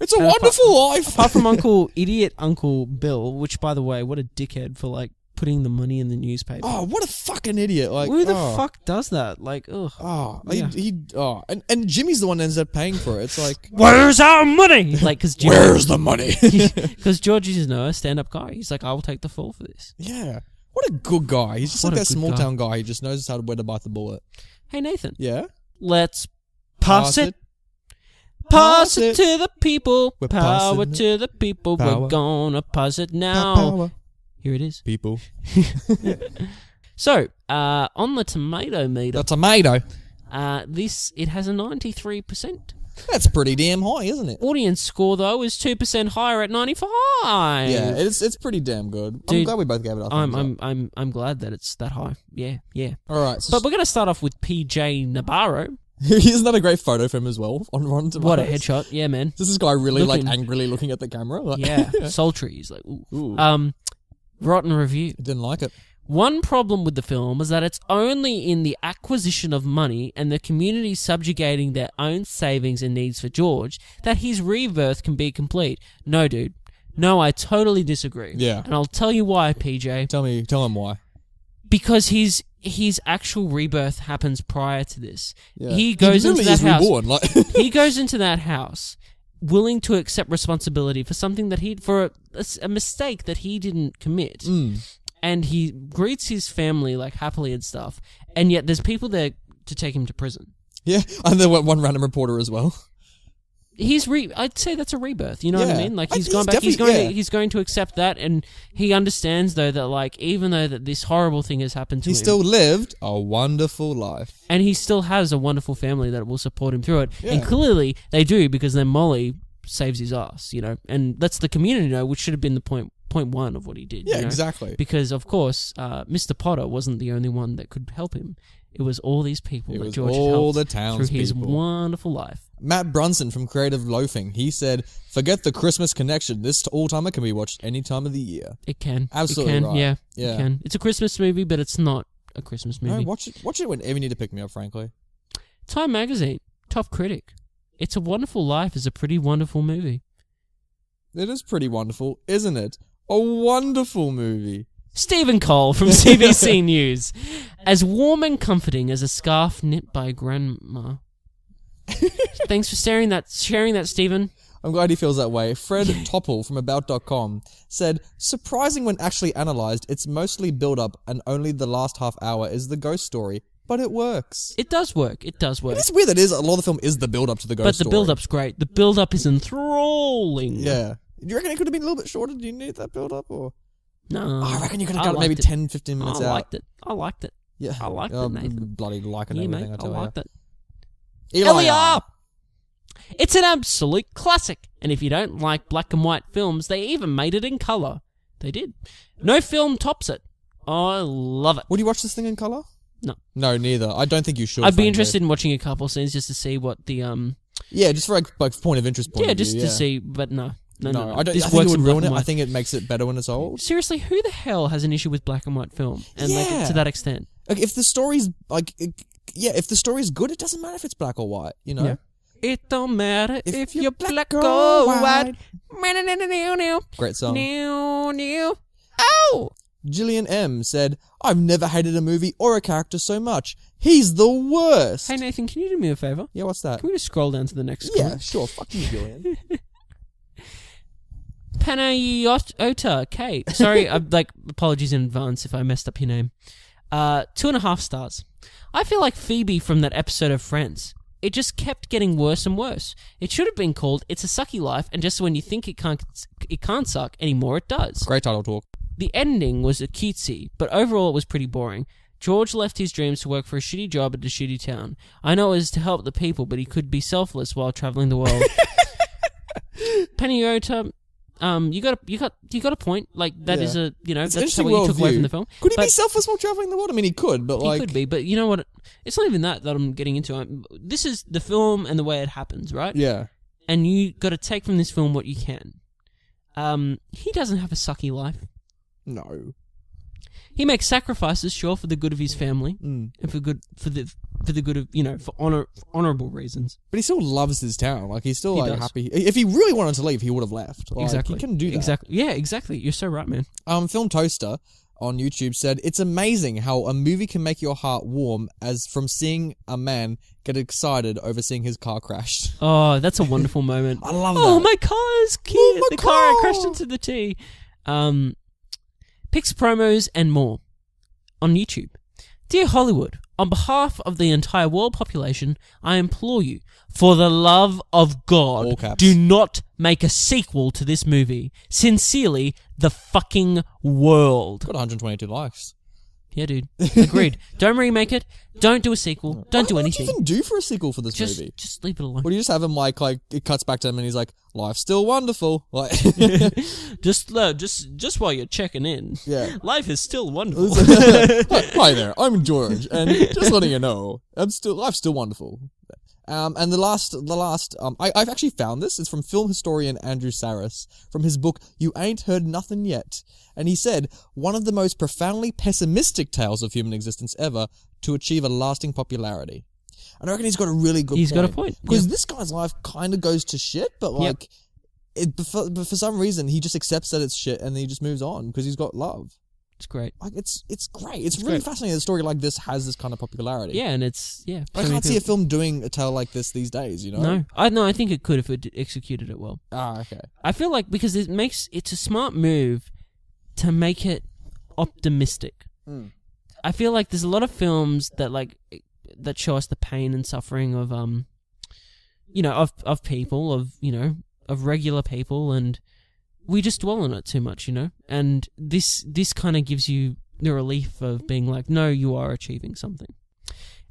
It's a wonderful life. Apart from idiot Uncle Bill, which, by the way, what a dickhead for like putting the money in the newspaper. Oh, what a fucking idiot! Like, who the fuck does that? Like, ugh. Oh, Yeah. And Jimmy's the one that ends up paying for it. It's like, where's our money? Like, where's the money? Because George is a stand-up guy. He's like, I will take the fall for this. Yeah. What a good guy. He's just What like a that good small guy. town guy. He just knows where to bite the bullet. Hey Nathan, Yeah. let's pass it. Pass Pass it to the people. We're Power passing it. to the people. Power. We're gonna pass it now. Power. Here it is. People. So, on the tomato meter, The tomato. it has a 93%. That's pretty damn high, isn't it? Audience score though is 2% higher at 95. Yeah, it's pretty damn good. I'm Dude, glad we both gave it a thumbs up. I'm glad that it's that high. Yeah. All right. So But we're gonna start off with PJ Navarro. isn't that a great photo of him as well on Rotten Tomatoes? What a headshot. Yeah, man. Does this guy really Looking- like angrily looking at the camera? Like, Yeah, sultry. He's like, ooh. Ooh. Rotten review. Didn't like it. One problem with the film is that it's only in the acquisition of money and the community subjugating their own savings and needs for George that his rebirth can be complete. No, dude. No, I totally disagree. Yeah. And I'll tell you why, PJ. Tell him why. Because his actual rebirth happens prior to this. Yeah. He goes into literally that is house. reborn. Like, He goes into that house willing to accept responsibility for something that for a mistake that he didn't commit. And he greets his family like happily and stuff. And yet there's people there to take him to prison. yeah, and there went one random reporter as well. I'd say that's a rebirth. You know what I Yeah. mean? Like He's he's gone back. definitely- He's going to accept that, and he understands though that like even though that this horrible thing has happened to He him, still lived a wonderful life. and he still has a wonderful family that will support him through it. Yeah. And clearly they do, because then Molly saves his ass. You know, and lets the community know, which should have been the point one of what he did. Yeah, you know? exactly. Because of course, Mr. Potter wasn't the only one that could help him. It was all these people It that was George had all helped the through his townspeople. wonderful life. Matt Brunson from Creative Loafing, he said, "Forget the Christmas connection. This all-timer can be watched any time of the year." It can. Absolutely it can, right. Yeah, Yeah. it can. It's a Christmas movie, but it's not a Christmas No, movie. watch it whenever you need to pick me up, frankly. Time Magazine, top critic. It's a Wonderful Life is a pretty wonderful movie. It is pretty wonderful, isn't it? A wonderful movie. Stephen Cole from CBC News. As warm and comforting as a scarf knit by grandma. Thanks for sharing that, Stephen. I'm glad he feels that way. Fred Topple from About.com said, "Surprising when actually analysed, it's mostly build-up and only the last half hour is the ghost story. But it works." It does work. It does work. It's weird that a lot of the film is the build-up to the ghost But the story. build-up's great. The build-up is enthralling. Yeah. Do you reckon it could have been a little bit shorter? Do you need that build-up? Or? No. I reckon you could have I got maybe liked it. 10, 15 minutes I out. liked it. Yeah. I liked it, I'm Nathan. bloody liking Yeah, everything, mate. I I tell liked it. you. Elia! It's an absolute classic. And if you don't like black and white films, they even made it in colour. They did. No film tops it. I love it. Would you watch this thing in colour? No. No, neither. I don't think you should. I'd be frankly. interested in watching a couple scenes just to see what the Yeah, just for like point of interest point yeah, of view, just to see, but no. I don't. This I think works it in would black ruin and it. I white. think it makes it better when it's old. Seriously, who the hell has an issue with black and white film and like Yeah. to that extent? Like if the story's if the story's good, it doesn't matter if it's black or white. You know. Yeah. It don't matter if you're you're black black or or white. white. Great song. Oh! Gillian M said, "I've never hated a movie or a character so much. He's the worst." Hey Nathan, can you do me a favour? Yeah, what's that? Can we just scroll down to the next screen? Yeah, sure. Fuck you, Gillian. Panayota Kate. Sorry, apologies in advance if I messed up your name. 2.5 stars. I feel like Phoebe from that episode of Friends. It just kept getting worse and worse. It should have been called It's a Sucky Life, and just when you think it can't suck anymore, it does. Great title talk. The ending was a cutesy, but overall it was pretty boring. George left his dreams to work for a shitty job at a shitty town. I know it was to help the people, but he could be selfless while traveling the world. Panayota, you got a point. Like that is a that's what you took away from the film. Could he be selfless while traveling the world? I mean, he could, but he could be. But you know what? It's not even that I'm getting into. This is the film and the way it happens, right? Yeah. And you got to take from this film what you can. He doesn't have a sucky life. No. He makes sacrifices, sure, for the good of his family and for the good of for honorable reasons. But he still loves his town. Like he's still happy. If he really wanted to leave, he would have left. Like, exactly. He couldn't do that. Exactly. Yeah, exactly. You're so right, man. Film Toaster on YouTube said, "It's amazing how a movie can make your heart warm as from seeing a man get excited over seeing his car crashed." Oh, that's a wonderful moment. I love that. Oh, my car's cute. Oh, my car I car. crashed into the T. Pics, promos, and more on YouTube. Dear Hollywood, on behalf of the entire world population, I implore you, for the love of God, All caps. do not make a sequel to this movie. Sincerely, the fucking world. Got 122 likes. Yeah, dude. Agreed. Don't remake it. Don't do a sequel. Don't do anything. What do you even do for a sequel for this movie? Just leave it alone. Or do you just have him like it cuts back to him and he's like, "Life's still wonderful." Like, just while you're checking in. Yeah. Life is still wonderful. Hi there, I'm George, and just letting you know, life's still wonderful. And the last, I've actually found this. It's from film historian Andrew Saris from his book "You Ain't Heard Nothing Yet," and he said one of the most profoundly pessimistic tales of human existence ever to achieve a lasting popularity. And I reckon he's got a really good. He's got a point because this guy's life kind of goes to shit, but like, but for some reason he just accepts that it's shit and then he just moves on because he's got love. It's great. Like it's great. It's really fascinating that a story like this has this kind of popularity. Yeah, and it's I can't see a film doing a tale like this these days. You know? No, I think it could if it executed it well. Ah, okay. I feel like because it's a smart move to make it optimistic. I feel like there's a lot of films that show us the pain and suffering of of people, of regular people, and we just dwell on it too much, and this kind of gives you the relief of being like, no, you are achieving something.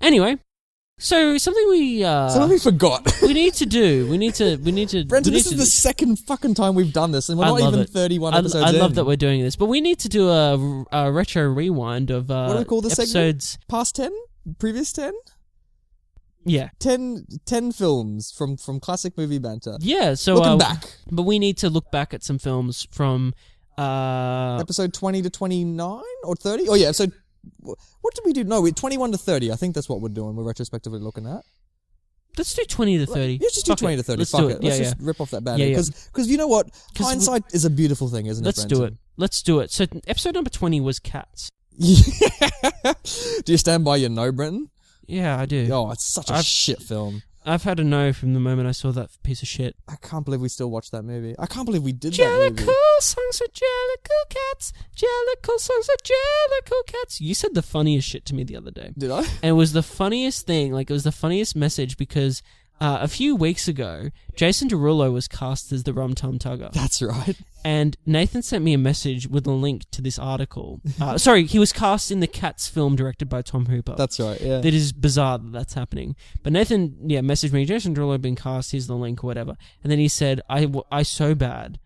Anyway, so something we forgot. we need to do. We need to. Brenton, this is the second fucking time we've done this, and we're not even 31 episodes in. I love that we're doing this, but we need to do a retro rewind of what do we call this episodes? Segment? Past 10? Previous 10? Yeah. 10 films from classic movie banter. Yeah, so looking back. But we need to look back at some films from episode 20 to 29 or 30? Oh yeah, episode what did we do? No, we're 21 to 30. I think that's what we're doing. We're retrospectively looking at. Let's do 20 to 30. Let's just do 20 to 30. Let's Fuck do it. Let's just rip off that banner. Because you know what? Hindsight is a beautiful thing, isn't it, Let's do it. Let's do it. So episode number 20 was Cats. Do you stand by your no, Brenton? Yeah, I do. Oh, it's such a shit film. I've had a no from the moment I saw that piece of shit. I can't believe we still watched that movie. I can't believe we did that Jellicle movie. songs for Jellicle cats. Jellicle songs for Jellicle cats. You said the funniest shit to me the other day. Did I? And it was the funniest thing. Like, it was the funniest message because a few weeks ago, Jason Derulo was cast as the Rum Tum Tugger. That's right. And Nathan sent me a message with a link to this article. Sorry, he was cast in the Cats film directed by Tom Hooper. That's right, yeah. That is bizarre that that's happening. But Nathan, messaged me, Jason Derulo been cast, here's the link or whatever. And then he said, I so bad,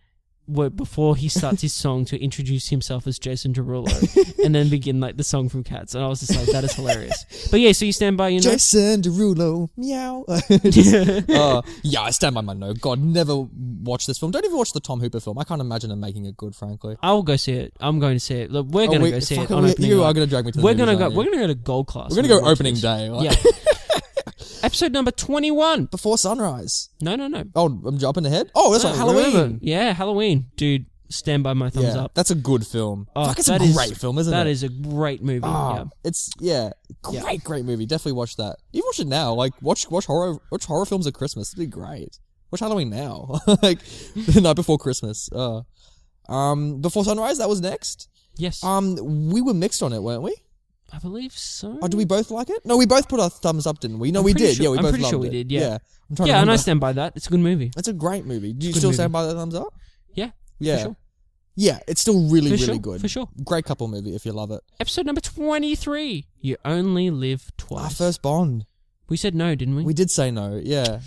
before he starts his song, to introduce himself as Jason Derulo and then begin the song from Cats. And I was just like, that is hilarious. But yeah, so you stand by your no? Jason Derulo, meow. Yeah, I stand by my no. God, never watch this film. Don't even watch the Tom Hooper film. I can't imagine him making it good, frankly. I'll go see it. I'm going to see it. Look, we're going to go see it on opening You night. are going to drag me to the We're movies, going aren't you? to go to Gold Class. We're going to go opening day. Yeah. Episode number 21. Before Sunrise. No. Oh, I'm jumping ahead? Oh, that's right, Halloween. Remember. Yeah, Halloween. Dude, stand by my thumbs up. That's a good film. Oh, it's a great film, isn't it? That is a great movie. It's great movie. Definitely watch that. You watch it now. Like watch horror films at Christmas. It'd be great. Watch Halloween now. Like the night before Christmas. Before Sunrise, that was next. Yes. We were mixed on it, weren't we? I believe so. Oh, did we both like it? No, we both put our thumbs up, didn't we? No, we did. Sure, Yeah, we both loved it. I'm pretty sure we did, yeah. I'm trying to Yeah, and I remember. stand by that. It's a good movie. It's a great movie. Do you Good still movie. stand by the thumbs up? Yeah. Yeah. For sure. Yeah, it's still really, For really sure, good. for sure. Great couple movie if you love it. Episode number 23. You only live twice. Our first Bond. We said no, didn't we? We did say no. Yeah,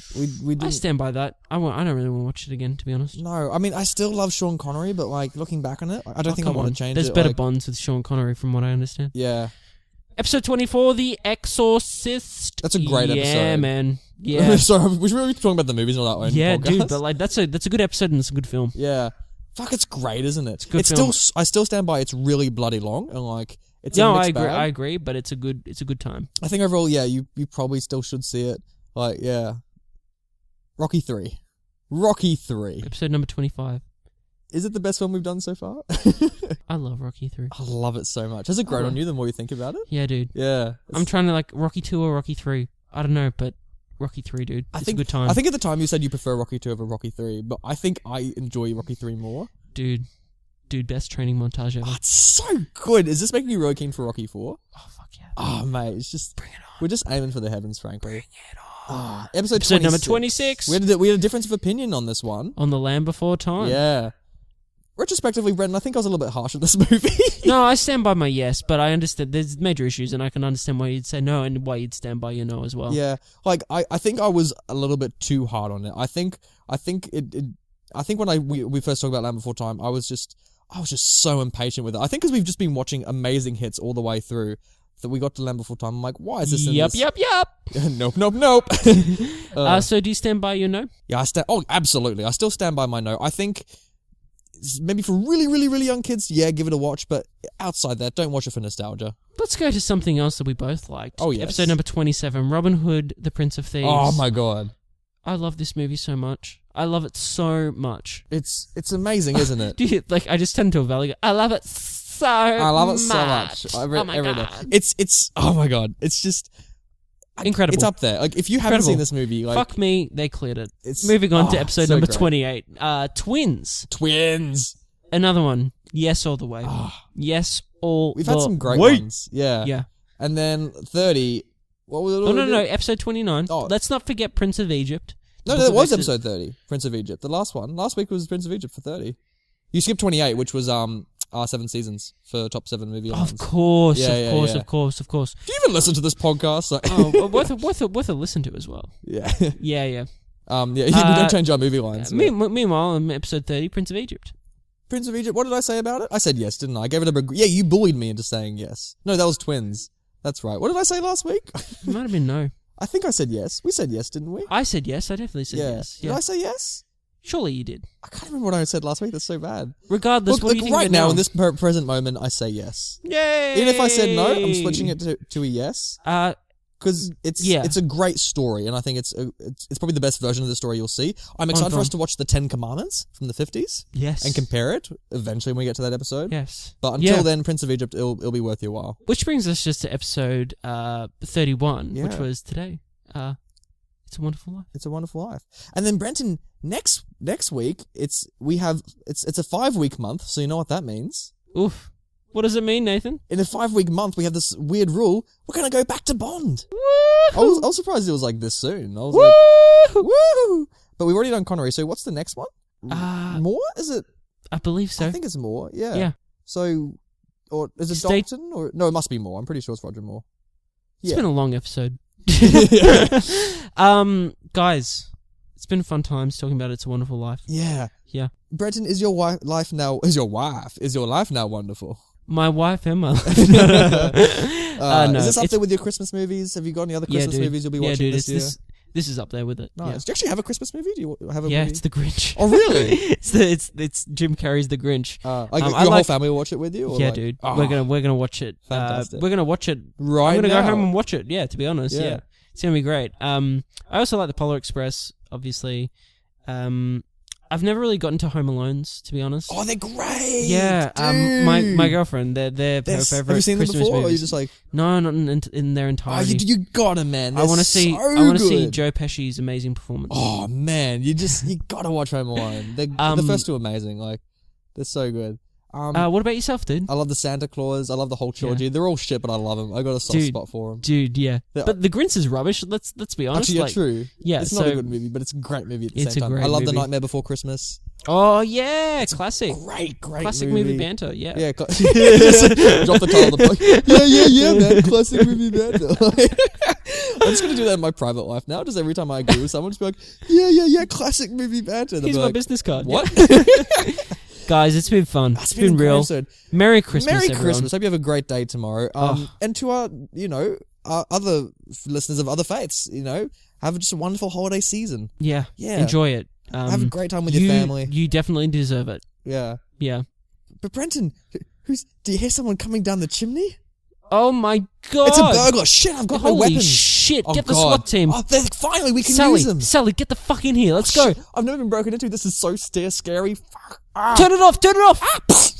we did. I stand by that. I don't really want to watch it again, to be honest. No, I mean I still love Sean Connery, but like looking back on it, I don't think I come want on. to change There's it. better like, Bonds with Sean Connery, from what I understand. Yeah, Episode 24, The Exorcist. That's a great Yeah, episode. man. Yeah. Sorry, we should really be talking about the movies on our own. Yeah, podcast. dude, but like that's a good episode and it's a good film. Yeah. Fuck, it's great, isn't it? good It's film. still, I still stand by. It's really bloody long, and like it's. No, a I mixed agree. bag. I agree, but it's a good time. I think overall, yeah, you probably still should see it. Like, yeah, Rocky 3. Episode number 25. Is it the best film we've done so far? I love Rocky 3. I love it so much. Has it grown on you the more you think about it? Yeah, dude. Yeah, I'm trying to like Rocky 2 or Rocky 3. I don't know, but Rocky 3, dude. It's a good time. I think at the time you said you prefer Rocky 2 over Rocky 3, but I think I enjoy Rocky 3 more. Dude, best training montage ever. Oh, it's so good. Is this making you really keen for Rocky 4? Oh, fuck yeah. Oh, mate, it's just... Bring it on. We're just aiming for the heavens, frankly. Bring it on. Episode Number 26. We had a difference of opinion on this one. On the Land Before Time. Yeah. Retrospectively, Brenton, I think I was a little bit harsh on this movie. No, I stand by my yes, but I understand there's major issues, and I can understand why you'd say no and why you'd stand by your no as well. Yeah, like I think I was a little bit too hard on it. I think when we first talked about Land Before Time, I was just so impatient with it. I think because we've just been watching amazing hits all the way through that we got to Land Before Time. I'm like, why is this? Yep. Nope. So do you stand by your no? Yeah, Oh, absolutely. I still stand by my no. I think maybe for really, really, really young kids, yeah, give it a watch. But outside that, don't watch it for nostalgia. Let's go to something else that we both liked. Oh, yes. Episode number 27, Robin Hood, The Prince of Thieves. Oh my god, I love this movie so much. I love it so much. it's amazing, isn't it? Do you, like, I just turned to a valley. I love it so much. I love it so much. Oh my Every day. God. It's oh my god. It's just Incredible. It's up there. Like if you haven't Incredible. seen this movie, like Fuck me, they cleared it. it's Moving on to episode so number great. 28. Twins. Twins. Another one. Yes all the way. Yes all We've the had some great way. ones. Yeah. Yeah. And then 30. What was it? Oh, no, episode 29. Oh. Let's not forget Prince of Egypt. No, Book that of was Exodus. episode 30. Prince of Egypt. The last one. Last week was Prince of Egypt for 30. You skipped 28, which was our 7 seasons for top 7 movie Of lines. course, Yeah, of yeah, course, yeah. of course, of course. Do you even listen to this podcast? Like, Oh, well, worth a listen to as well. yeah. Yeah. Yeah, we don't change our movie lines. Meanwhile, in episode 30, Prince of Egypt. Prince of Egypt, what did I say about it? I said yes, didn't I? I gave it a big... Yeah, you bullied me into saying yes. No, that was Twins. That's right. What did I say last week? It might have been no. I think I said yes. We said yes, didn't we? I said yes. I definitely said yes. Did I say yes? Surely you did. I can't remember what I said last week. That's so bad. Regardless, Look, what do you think right of it now, in this present moment, I say yes. Yay! Even if I said no, I'm switching it to a yes. Because it's a great story, and I think it's probably the best version of the story you'll see. I'm excited for us to watch the 10 Commandments from the 50s. Yes. And compare it eventually when we get to that episode. Yes. But until then, Prince of Egypt, it'll be worth your while. Which brings us just to episode 31, which Yeah. was today. It's a Wonderful Life. It's a Wonderful Life. And then Brenton, next week, it's a 5-week month, so you know what that means. Oof. What does it mean, Nathan? In a 5-week month, we have this weird rule. We're going to go back to Bond. I was surprised it was like this soon. I was like, woo! But we've already done Connery, so what's the next one? More? Is it? I believe so. I think it's More, yeah. Yeah. So, or is it Dalton? Or no, it must be More. I'm pretty sure it's Roger Moore. It's been a long episode. Guys, it's been fun times talking about It's a Wonderful Life. Yeah. Yeah. Brenton, is your life now wonderful? My wife, Emma. Is No, this up there with your Christmas movies? Have you got any other Christmas movies you'll be watching this year? This is up there with it. Nice. Yeah. Do you actually have a Christmas movie? Do you have a movie? It's The Grinch. Oh, really? it's Jim Carrey's The Grinch. Your whole family will watch it with you? Or dude. Oh, we're gonna watch it. Fantastic. We're gonna watch it right I'm gonna now. go home and watch it. Yeah, to be honest. Yeah. Yeah. It's gonna be great. I also like the Polar Express, obviously. I've never really gotten to Home Alones, to be honest. Oh, they're great. Yeah. Dude. My girlfriend, they're her favorite. Have you seen them Christmas before? Or are you movies. just like, No, not in their oh, entirety. you gotta, man. I want to see. So I want to see good. Joe Pesci's amazing performance. Oh man, you gotta watch Home Alone. The first two are amazing. Like, They're so good. What about yourself, dude? I love the Santa Claus. I love the whole trilogy. They're all shit, but I love them. I got a soft spot for them. Dude, yeah. But The Grinch is rubbish. Let's be honest. Actually, yeah, true. Yeah, it's not a good movie, but it's a great movie at the same time. I love The Nightmare Before Christmas. Oh yeah, classic. Great classic movie banter. Yeah. Yeah. Drop the title of the book. Yeah, man. Classic movie banter. I'm just gonna do that in my private life now. Just every time I agree with someone, just be like, yeah, classic movie banter. Here's my business card. What? Guys, it's been fun. It's been real. Episode. Merry Christmas, Merry everyone. Christmas. Hope you have a great day tomorrow. And to our, our other listeners of other faiths, have just a wonderful holiday season. Yeah. Yeah. Enjoy it. Have a great time with your family. You definitely deserve it. Yeah. Yeah. But Brenton, do you hear someone coming down the chimney? Oh my god! It's a burglar! Shit, I've got no Holy weapons! shit! Oh, Get the God. SWAT team! Oh, finally, we can Sally, use them! Sally, get the fuck in here! Let's go! I've never been broken into. This is so scary. Fuck. Turn it off! Turn it off!